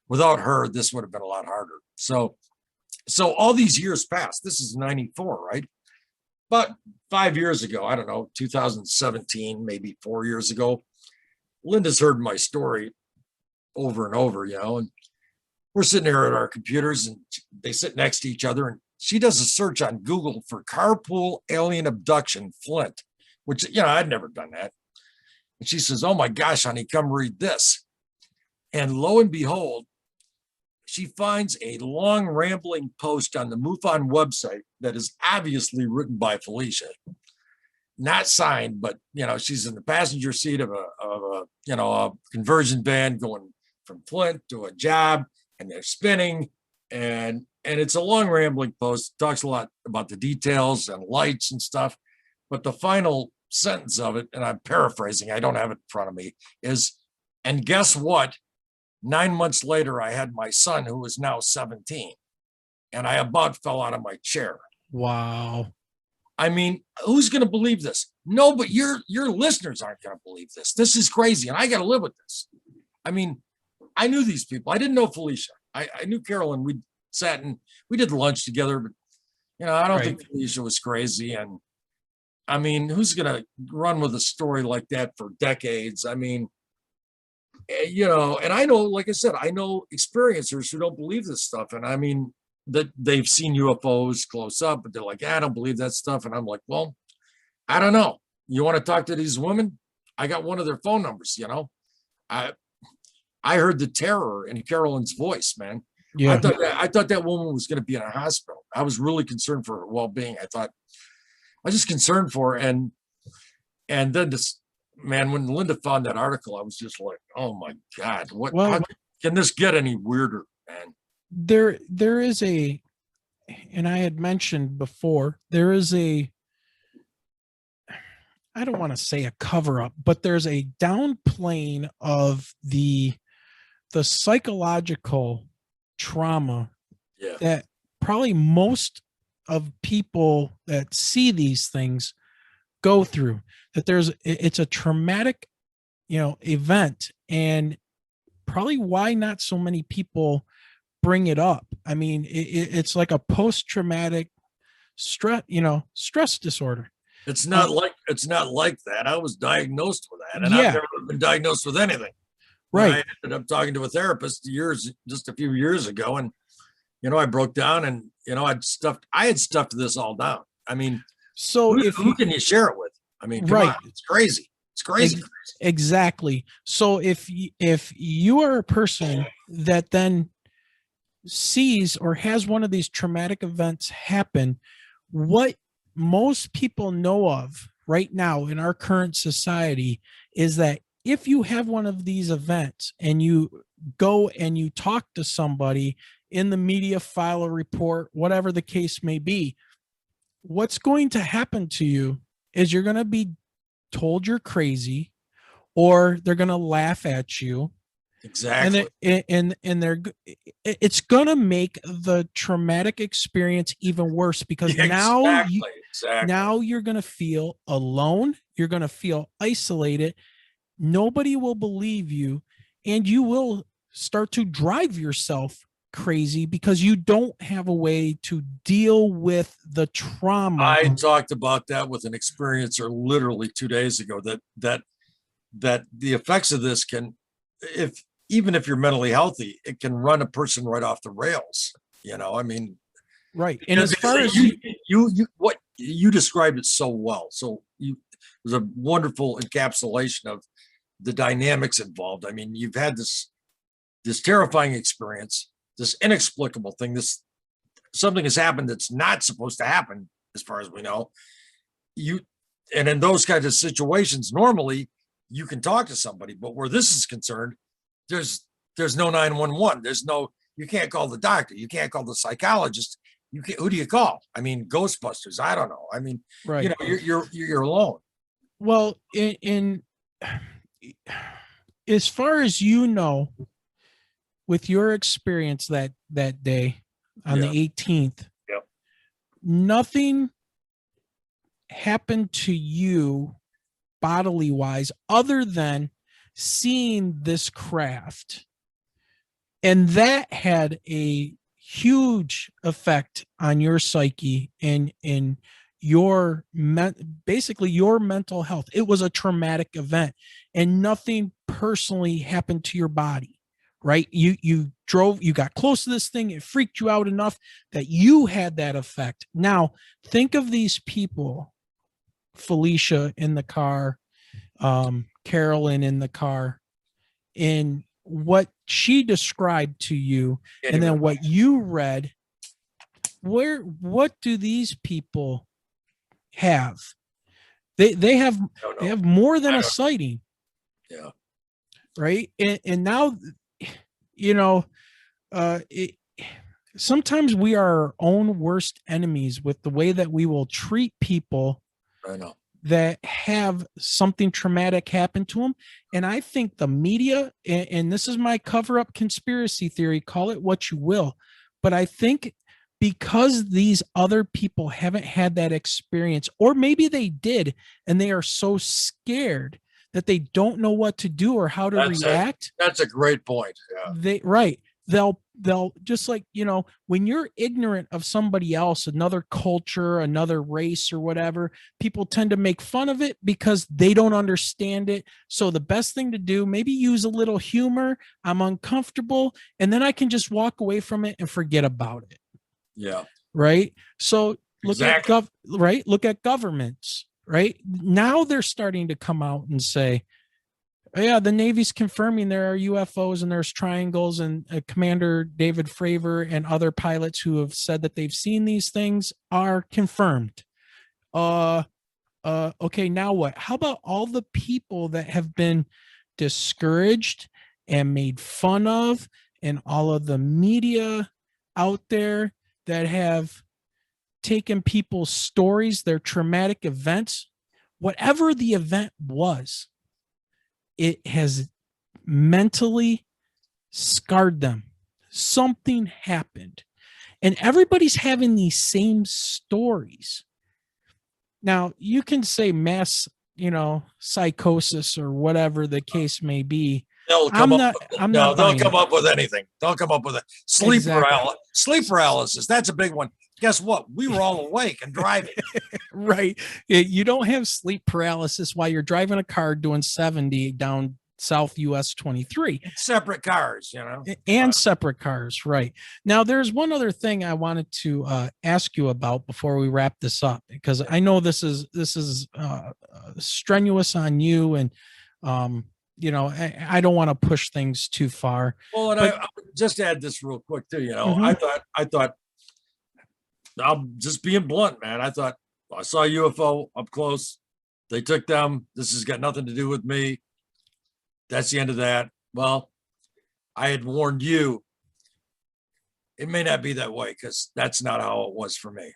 without her, this would have been a lot harder. So all these years passed. This is 94, right? But 5 years ago, I don't know, 2017, maybe 4 years ago, Linda's heard my story over and over, and we're sitting there at our computers, and they sit next to each other, and she does a search on Google for carpool alien abduction Flint, which, I'd never done that. And she says, "Oh my gosh, honey, come read this." And lo and behold, she finds a long rambling post on the MUFON website that is obviously written by Felicia, not signed, but she's in the passenger seat of a conversion van going from Flint to a job, and they're spinning, and it's a long rambling post. It talks a lot about the details and lights and stuff, but the final sentence of it, and I'm paraphrasing, I don't have it in front of me, is, "And guess what? 9 months later, I had my son, who is now 17, and I about fell out of my chair." Wow. I mean, who's going to believe this? No, but your listeners aren't going to believe this. This is crazy, and I got to live with this. I mean, I knew these people. I didn't know Felicia. I knew Carolyn. We sat and we did lunch together, but I don't think Felicia was crazy. And I mean, who's going to run with a story like that for decades? I mean, and I know, like I said, I know experiencers who don't believe this stuff. And I mean, that they've seen UFOs close up, but they're like, I don't believe that stuff. And I'm like, well, I don't know. You want to talk to these women? I got one of their phone numbers, I heard the terror in Carolyn's voice, man. Yeah. I thought that woman was going to be in a hospital. I was really concerned for her well-being. I was just concerned for her. And then this, man, when Linda found that article, I was just like, oh my God, how can this get any weirder, man? There is and I had mentioned before, there is I don't want to say a cover up, but there's a downplaying of the psychological trauma Yeah. that probably most of people that see these things go through. That it's a traumatic, event, and probably why not so many people bring it up. I mean, it's like a post-traumatic stress disorder. It's not like that. I was diagnosed with that, and Yeah. I've never been diagnosed with anything. Right. I ended up talking to a therapist just a few years ago, and I broke down, and I had stuffed this all down. I mean, so who can you share it with? I mean, come Right. on, it's crazy. It's crazy. Exactly. So if you are a person that then sees or has one of these traumatic events happen, what most people know of right now in our current society is that if you have one of these events and you go and you talk to somebody in the media, file a report, whatever the case may be, what's going to happen to you is you're going to be told you're crazy, or they're going to laugh at you. Exactly. And it's going to make the traumatic experience even worse, because now you're going to feel alone. You're going to feel isolated. Nobody will believe you, and you will start to drive yourself crazy because you don't have a way to deal with the trauma. I talked about that with an experiencer literally 2 days ago, that the effects of this can, even if you're mentally healthy, it can run a person right off the rails. I mean, right. And as far as what you described it so well. So it was a wonderful encapsulation of the dynamics involved. I mean, you've had this terrifying experience, this inexplicable thing, something has happened that's not supposed to happen, as far as we know. And in those kinds of situations, normally you can talk to somebody, but where this is concerned, there's no 911. You can't call the doctor. You can't call the psychologist. Who do you call? I mean, Ghostbusters. I don't know. I mean, right. You're alone. Well, in as far as with your experience that day on the 18th, nothing happened to you bodily wise other than seeing this craft, and that had a huge effect on your psyche and in basically your mental health. It was a traumatic event, and nothing personally happened to your body, right? You got close to this thing, it freaked you out enough that you had that effect. Now think of these people: Felicia in the car, Carolyn in the car, in what she described to you, and then what you read. What do these people have? They have more than a sighting. Yeah. Right. And now, sometimes we are our own worst enemies with the way that we will treat people. I know. That have something traumatic happen to them. And I think the media, and this is my cover-up conspiracy theory, call it what you will, but I think because these other people haven't had that experience, or maybe they did, and they are so scared that they don't know what to do or how to react. That's a great point. Yeah. They'll just, like, when you're ignorant of somebody else, another culture, another race or whatever, people tend to make fun of it because they don't understand it. So the best thing to do, maybe use a little humor. I'm uncomfortable, and then I can just walk away from it and forget about it. Yeah. Right. So look at governments, right? Now they're starting to come out and say, yeah, the Navy's confirming there are UFOs and there's triangles, and Commander David Fravor and other pilots who have said that they've seen these things are confirmed. Okay, now what? How about all the people that have been discouraged and made fun of, and all of the media out there that have taken people's stories, their traumatic events, whatever the event was, it has mentally scarred them. Something happened. And everybody's having these same stories. Now, you can say mass, psychosis or whatever the case may be. They'll come up. They'll come up with anything. They'll come up with it. Sleep paralysis. That's a big one. Guess what? We were all awake and driving. Right. You don't have sleep paralysis while you're driving a car doing 70 down South US 23. Separate cars, and separate cars. Right. Now, there's one other thing I wanted to ask you about before we wrap this up, because I know this is strenuous on you, and I don't want to push things too far. Well, and I just add this real quick too. Mm-hmm. I thought I'm just being blunt, man. I thought I saw a UFO up close. They took them. This has got nothing to do with me. That's the end of that. Well, I had warned you. It may not be that way, because that's not how it was for me.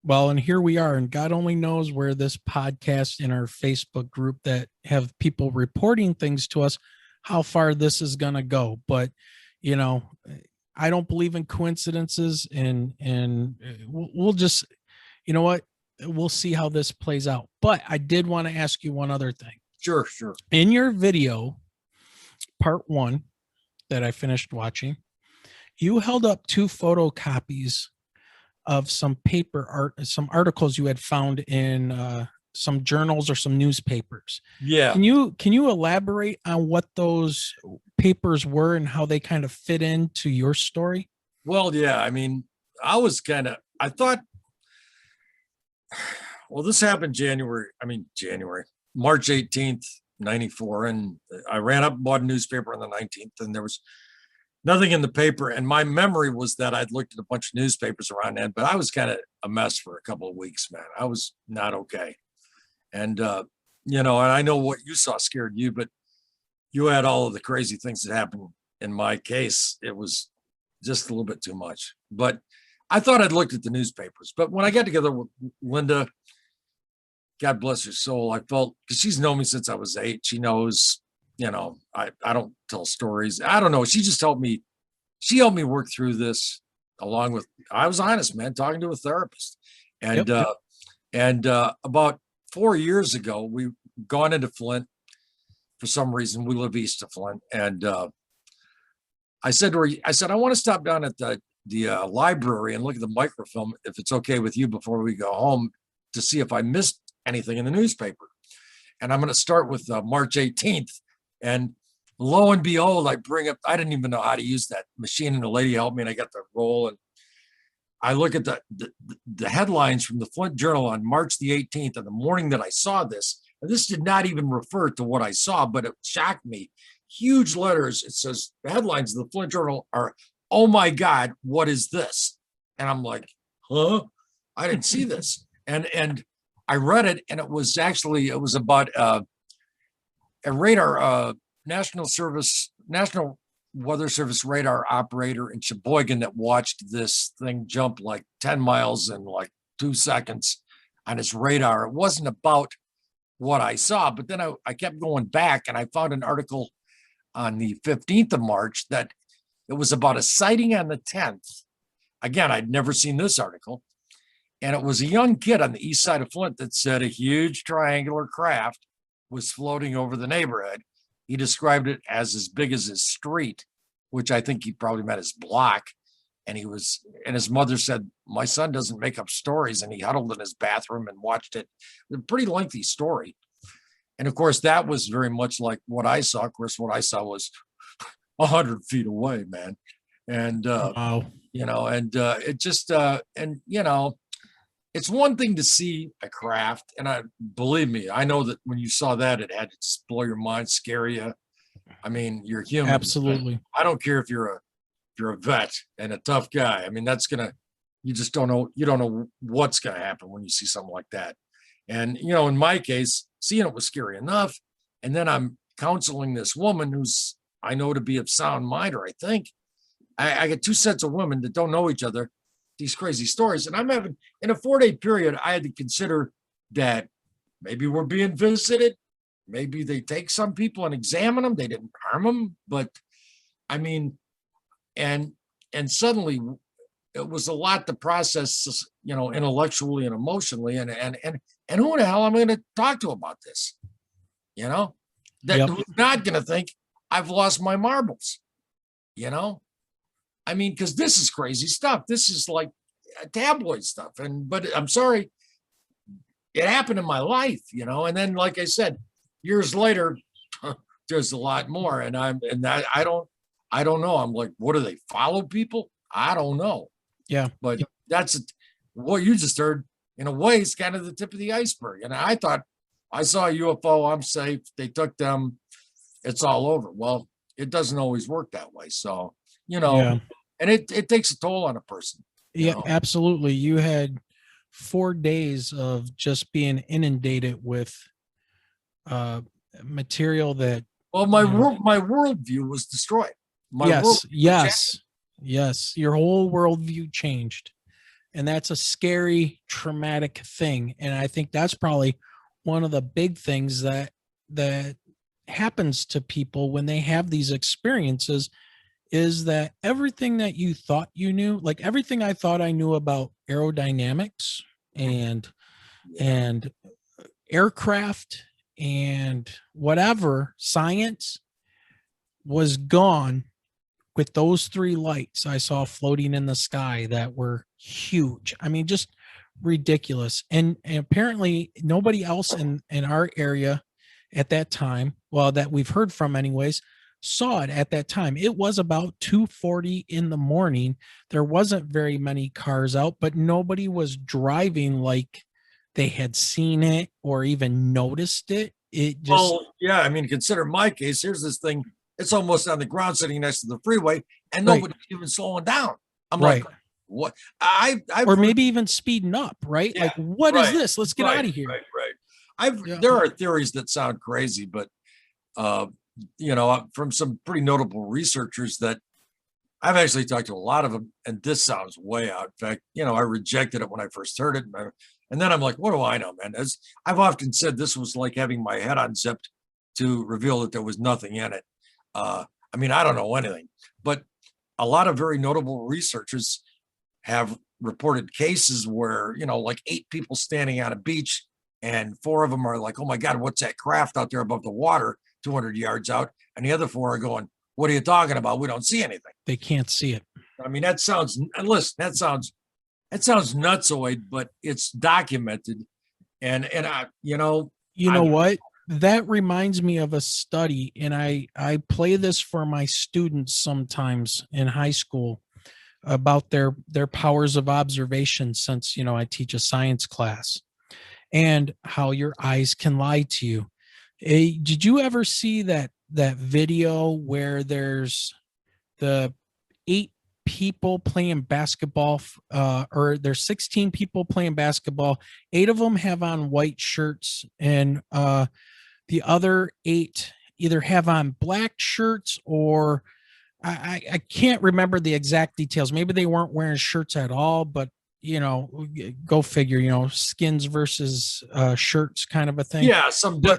Well, and here we are, and God only knows where this podcast in our Facebook group that have people reporting things to us, how far this is going to go. But, I don't believe in coincidences, and we'll just, we'll see how this plays out. But I did want to ask you one other thing. Sure. In your video, part 1 that I finished watching, you held up 2 photocopies of some some articles you had found in some journals or some newspapers. Yeah. Can you elaborate on what those papers were and how they kind of fit into your story? Well, yeah. I mean, I thought, well, this happened March 18th, 94. And I ran up and bought a newspaper on the 19th, and there was nothing in the paper. And my memory was that I'd looked at a bunch of newspapers around then, but I was kind of a mess for a couple of weeks, man. I was not okay. And, and I know what you saw scared you, but you had all of the crazy things that happened in my case. It was just a little bit too much, but I thought I'd looked at the newspapers. But when I got together with Linda, God bless her soul, I felt, because she's known me since I was 8. She knows, I don't tell stories. I don't know. She helped me work through this, along with, I was honest, man, talking to a therapist. And, about 4 years ago, we gone into Flint. For some reason, we live east of Flint. And I said to her, I want to stop down at the library and look at the microfilm, if it's okay with you, before we go home, to see if I missed anything in the newspaper. And I'm going to start with March 18th. And lo and behold, I didn't even know how to use that machine, and the lady helped me, and I got the roll. And I look at the headlines from the Flint Journal on March the 18th, on the morning that I saw this. And this did not even refer to what I saw, but it shocked me. Huge letters. It says, the headlines of the Flint Journal are, "Oh my God, what is this?" And I'm like, huh? I didn't see this. And I read it, and it was about a radar, National Weather Service radar operator in Sheboygan that watched this thing jump like 10 miles in like 2 seconds on his radar. It wasn't about what I saw, but then I kept going back, and I found an article on the 15th of March that it was about a sighting on the 10th. Again, I'd never seen this article. And it was a young kid on the east side of Flint that said a huge triangular craft was floating over the neighborhood. He described it as big as his street, which I think he probably meant his block. And his mother said, "My son doesn't make up stories." And he huddled in his bathroom and watched it. A pretty lengthy story. And of course, that was very much like what I saw. Of course, what I saw was 100 feet away, man. And, wow. It just, it's one thing to see a craft. And believe me, I know that when you saw that, it had to just blow your mind, scare you. I mean, you're human. Absolutely. I don't care if you're a vet and a tough guy. I mean, you just don't know. You don't know what's going to happen when you see something like that. And, in my case, seeing it was scary enough. And then I'm counseling this woman who's, I know to be of sound mind, or I think. I get 2 sets of women that don't know each other, these crazy stories. And I'm having, in a 4-day period, I had to consider that maybe we're being visited. Maybe they take some people and examine them. They didn't harm them. But I mean, and suddenly it was a lot to process, intellectually and emotionally. And who the hell am I going to talk to about this? That who's not going to think I've lost my marbles, I mean, because this is crazy stuff. This is like tabloid stuff. But I'm sorry, it happened in my life, and then, like I said, years later, there's a lot more. And I don't know. I'm like, what do they follow people? I don't know. Yeah. But that's what you just heard. In a way, it's kind of the tip of the iceberg. And I thought I saw a UFO. I'm safe. They took them. It's all over. Well, it doesn't always work that way. So, and it takes a toll on a person. Yeah, absolutely. You had 4 days of just being inundated with material that. Well, my worldview was destroyed. Yes. Your whole worldview changed. And that's a scary, traumatic thing. And I think that's probably one of the big things that happens to people when they have these experiences, is that everything that you thought you knew, like everything I thought I knew about aerodynamics and aircraft and whatever science, was gone with those 3 lights I saw floating in the sky that were huge. I mean, just ridiculous. And apparently nobody else in our area at that time, well, that we've heard from anyways, saw it at that time. It was about 2:40 in the morning. There wasn't very many cars out, but nobody was driving like they had seen it or even noticed it. It just, well, yeah, I mean, consider my case. Here's this thing. It's almost on the ground sitting next to the freeway and nobody's even slowing down. I'm like, what? Or maybe even speeding up, right? Yeah, like, what is this? Let's get out of here. Right. There are theories that sound crazy, but, from some pretty notable researchers that I've actually talked to a lot of them, and this sounds way out. In fact, I rejected it when I first heard it. And then I'm like, what do I know, man? As I've often said, this was like having my head unzipped to reveal that there was nothing in it. I mean, I don't know anything, but a lot of very notable researchers have reported cases where, like 8 people standing on a beach and 4 of them are like, oh my God, what's that craft out there above the water 200 yards out? And the other 4 are going, what are you talking about? We don't see anything. They can't see it. I mean, that sounds nutsoid, but it's documented. And I, what? That reminds me of a study, and I play this for my students sometimes in high school about their powers of observation, since, I teach a science class, and how your eyes can lie to you. Did you ever see that video where there's the 8 people playing basketball, or there's 16 people playing basketball. 8 of them have on white shirts, and the other 8 either have on black shirts, or I can't remember the exact details. Maybe they weren't wearing shirts at all, but go figure, skins versus shirts kind of a thing. Yeah,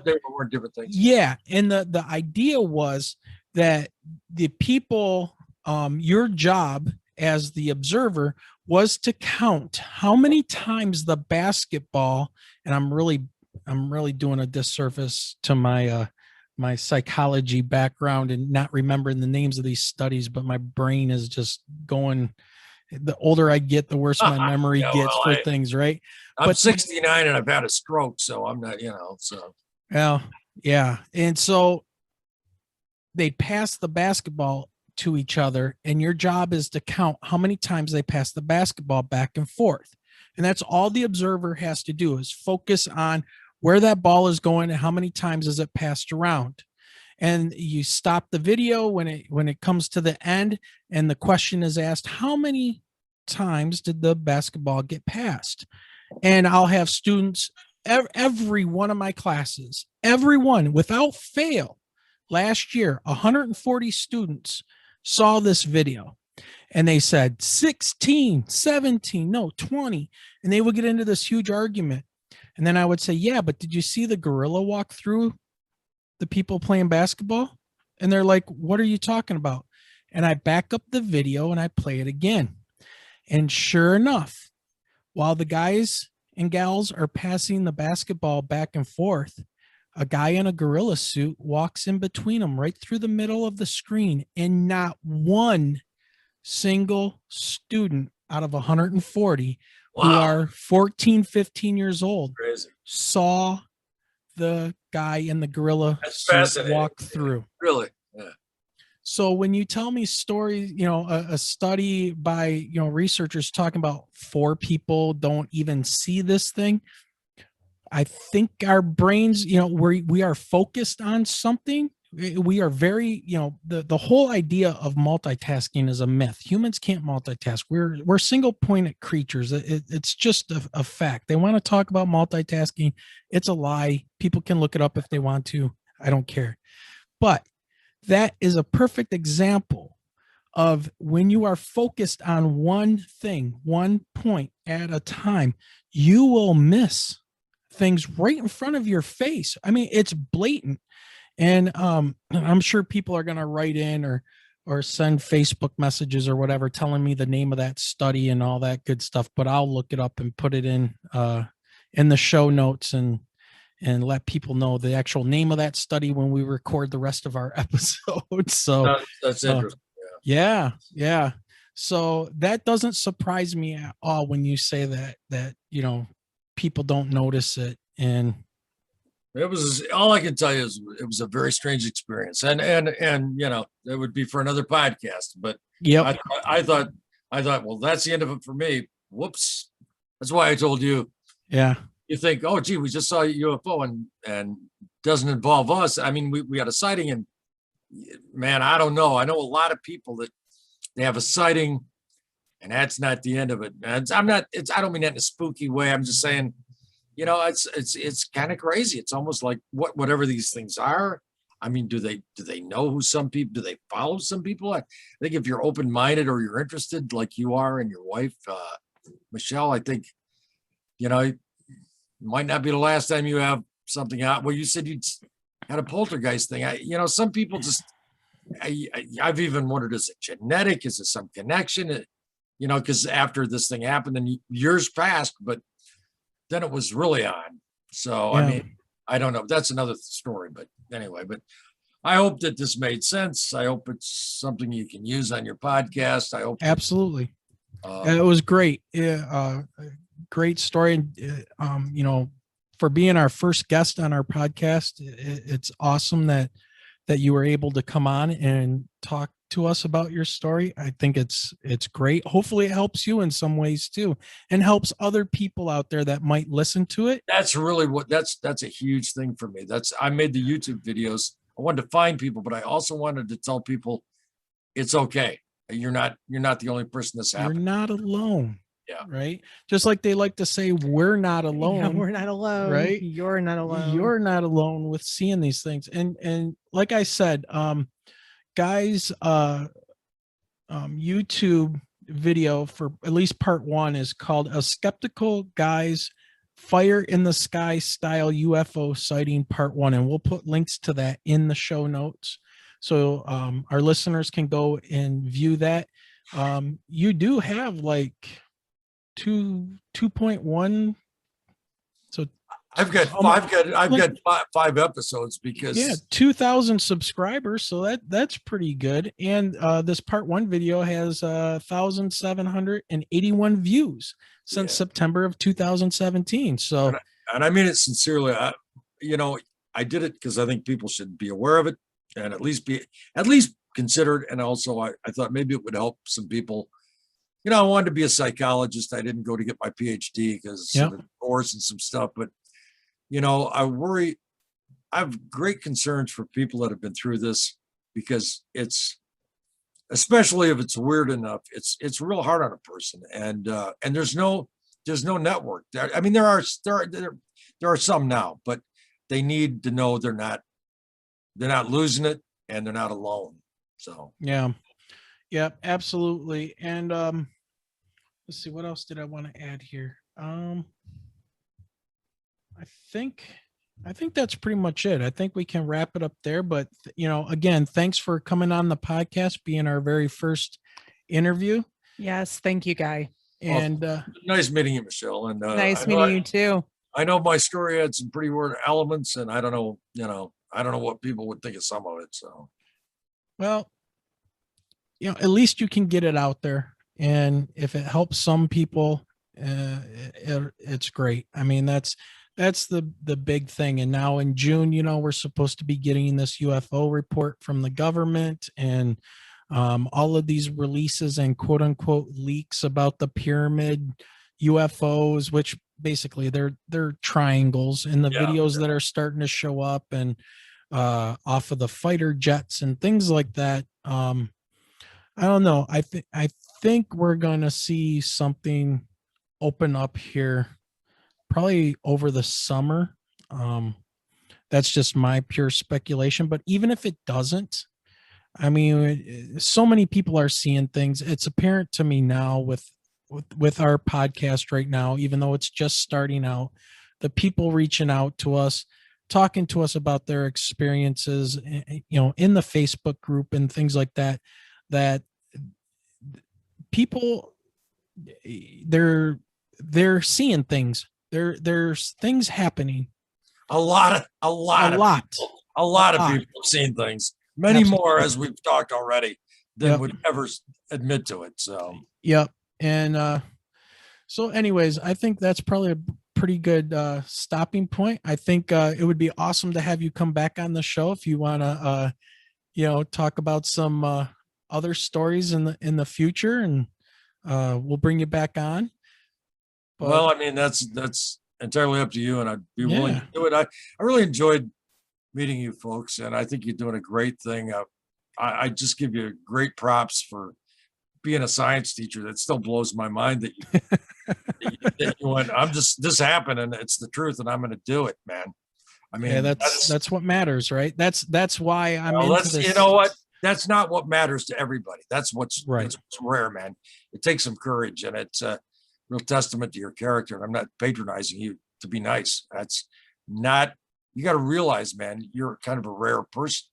they were different things. Yeah. And the idea was that the people, your job as the observer was to count how many times the basketball, and I'm really doing a disservice to my my psychology background and not remembering the names of these studies, but my brain is just going. The older I get, the worse my memory gets for things, right? I'm 69 and I've had a stroke, so I'm not, so. Well, yeah. And so they pass the basketball to each other, and your job is to count how many times they pass the basketball back and forth. And that's all the observer has to do, is focus on where that ball is going and how many times is it passed around. And you stop the video when it comes to the end, and the question is asked, how many times did the basketball get passed? And I'll have students, every one of my classes, everyone without fail, last year, 140 students saw this video. And they said 16, 17, no, 20. And they would get into this huge argument. And then I would say, yeah, but did you see the gorilla walk through the people playing basketball? And they're like, what are you talking about? And I back up the video and I play it again. And sure enough, while the guys and gals are passing the basketball back and forth, a guy in a gorilla suit walks in between them right through the middle of the screen, and not one single student out of 140 who are 14, 15 years old saw the guy in the gorilla suit walk through. Really? Yeah. So when you tell me stories, a study by, researchers talking about 4 people don't even see this thing, I think our brains, we are focused on something. We are very, the whole idea of multitasking is a myth. Humans can't multitask. We're single pointed creatures. It's just a fact. They want to talk about multitasking. It's a lie. People can look it up if they want to. I don't care. But that is a perfect example of when you are focused on one thing, one point at a time, you will miss things right in front of your face. I mean, it's blatant. And I'm sure people are going to write in or send Facebook messages or whatever telling me the name of that study and all that good stuff, but I'll look it up and put it in the show notes and let people know the actual name of that study when we record the rest of our episodes. So that's interesting. Yeah. So that doesn't surprise me at all when you say that people don't notice it. And it was, all I can tell you is it was a very strange experience, and it would be for another podcast. But yeah, I thought, well, that's the end of it for me. Whoops. That's why I told you. Yeah. You think, oh, gee, we just saw a UFO and doesn't involve us. I mean, we had a sighting, and man, I don't know. I know a lot of people that they have a sighting, and that's not the end of it. And I don't mean that in a spooky way. I'm just saying, it's kind of crazy. It's almost like whatever these things are. I mean, do they know who some people, do they follow some people? I think if you're open-minded or you're interested like you are and your wife, Michelle, I think, it might not be the last time you have something out. Well, you said you had a poltergeist thing. Some people just, I've even wondered, is it genetic? Is it some connection? Because after this thing happened, then years passed, but then it was really on. So, yeah. I mean, I don't know. That's another story, but anyway, but I hope that this made sense. I hope it's something you can use on your podcast. I hope. Absolutely. It was great. Great story. For being our first guest on our podcast, it's awesome that you were able to come on and talk to us about your story. I think it's great. Hopefully it helps you in some ways too, and helps other people out there that might listen to it. That's really that's a huge thing for me. I made the YouTube videos. I wanted to find people, but I also wanted to tell people it's okay. You're not the only person this happened. You're not alone. Yeah. Right. Just like they like to say, we're not alone. Yeah, we're not alone. Right. You're not alone. You're not alone with seeing these things. And like I said, guys, YouTube video for at least part 1 is called A Skeptical Guy's Fire in the Sky Style UFO Sighting Part 1. And we'll put links to that in the show notes. So our listeners can go and view that. You do have like 2.1. So I've got 5 episodes because 2,000 subscribers. So that's pretty good. And this part 1 video has 1,781 views since September of 2017. So, and I mean it sincerely. I did it because I think people should be aware of it and at least consider it. And also I thought maybe it would help some people. I wanted to be a psychologist. I didn't go to get my PhD because of the course and some stuff, but I worry. I have great concerns for people that have been through this because especially if it's weird enough, it's real hard on a person. And there's no network. I mean, there are some now, but they need to know they're not losing it and they're not alone. So yeah. Yep, absolutely. And let's see, what else did I want to add here? I think that's pretty much it. I think we can wrap it up there. But again, thanks for coming on the podcast, being our very first interview. Yes, thank you, Guy. And nice meeting you, Michelle. And nice meeting you too. I know my story had some pretty weird elements, and I don't know what people would think of some of it. So, well, at least you can get it out there, and if it helps some people, it's great. I mean, that's the big thing. And now in June, we're supposed to be getting this UFO report from the government, and all of these releases and quote unquote leaks about the pyramid UFOs, which basically they're triangles in the videos that are starting to show up, and off of the fighter jets and things like that. I don't know. I think we're gonna see something open up here probably over the summer. That's just my pure speculation. But even if it doesn't, I mean, so many people are seeing things. It's apparent to me now with our podcast right now, even though it's just starting out, the people reaching out to us, talking to us about their experiences, in the Facebook group and things like that, that people, they're seeing things. There's things happening. A lot of people have seen things. Many Absolutely. more, as we've talked already, than would ever admit to it. So, yep. And so anyways, I think that's probably a pretty good stopping point. I think it would be awesome to have you come back on the show if you want to talk about some other stories in the future, and we'll bring you back on. But, well, I mean, that's entirely up to you, and I'd be willing to do it. I really enjoyed meeting you folks, and I think you're doing a great thing. I just give you great props for being a science teacher. That still blows my mind that you went, this happened and it's the truth and I'm going to do it, man. I mean, that's what matters, right? That's why I'm into this. You know what? That's not what matters to everybody. That's what's right. That's what's rare, man. It takes some courage, and it's a real testament to your character. And I'm not patronizing you to be nice. That's not, you got to realize, man, you're kind of a rare person.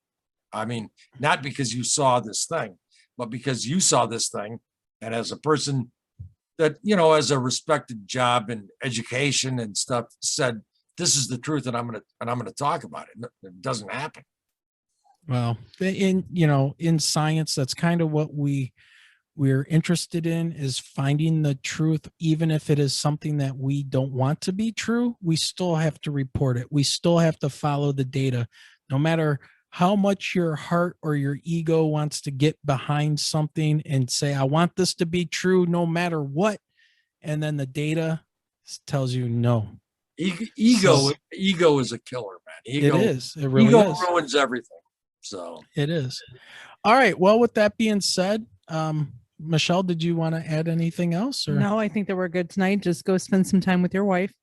I mean, not because you saw this thing, but because you saw this thing, and as a person that, has a respected job and education and stuff, said, this is the truth, and I'm going to talk about it. It doesn't happen. Well, in science, that's kind of what we're interested in, is finding the truth. Even if it is something that we don't want to be true, we still have to report it. We still have to follow the data, no matter how much your heart or your ego wants to get behind something and say, I want this to be true no matter what. And then the data tells you no. Ego is a killer, man. It is. It really is. Ruins everything. So it is. All right. Well, with that being said, Michelle, did you want to add anything else? Or? No, I think that we're good tonight. Just go spend some time with your wife.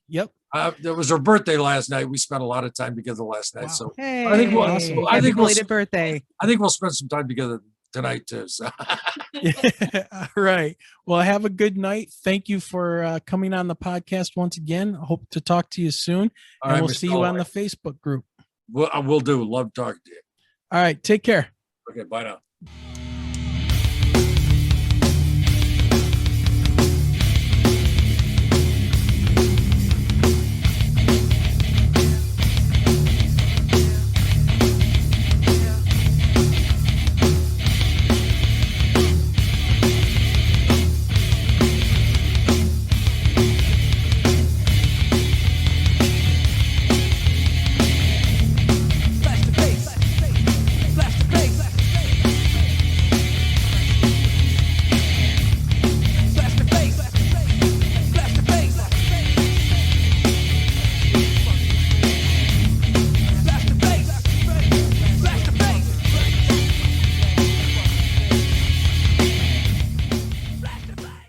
Yep. It was her birthday last night. We spent a lot of time together last night. Wow. So hey, I think birthday. I think we'll spend some time together tonight too. So. Yeah, right. Well, have a good night. Thank you for coming on the podcast once again. I hope to talk to you soon. And we'll see you on the Facebook group. We'll do. Love talking to you. All right. Take care. Okay. Bye now.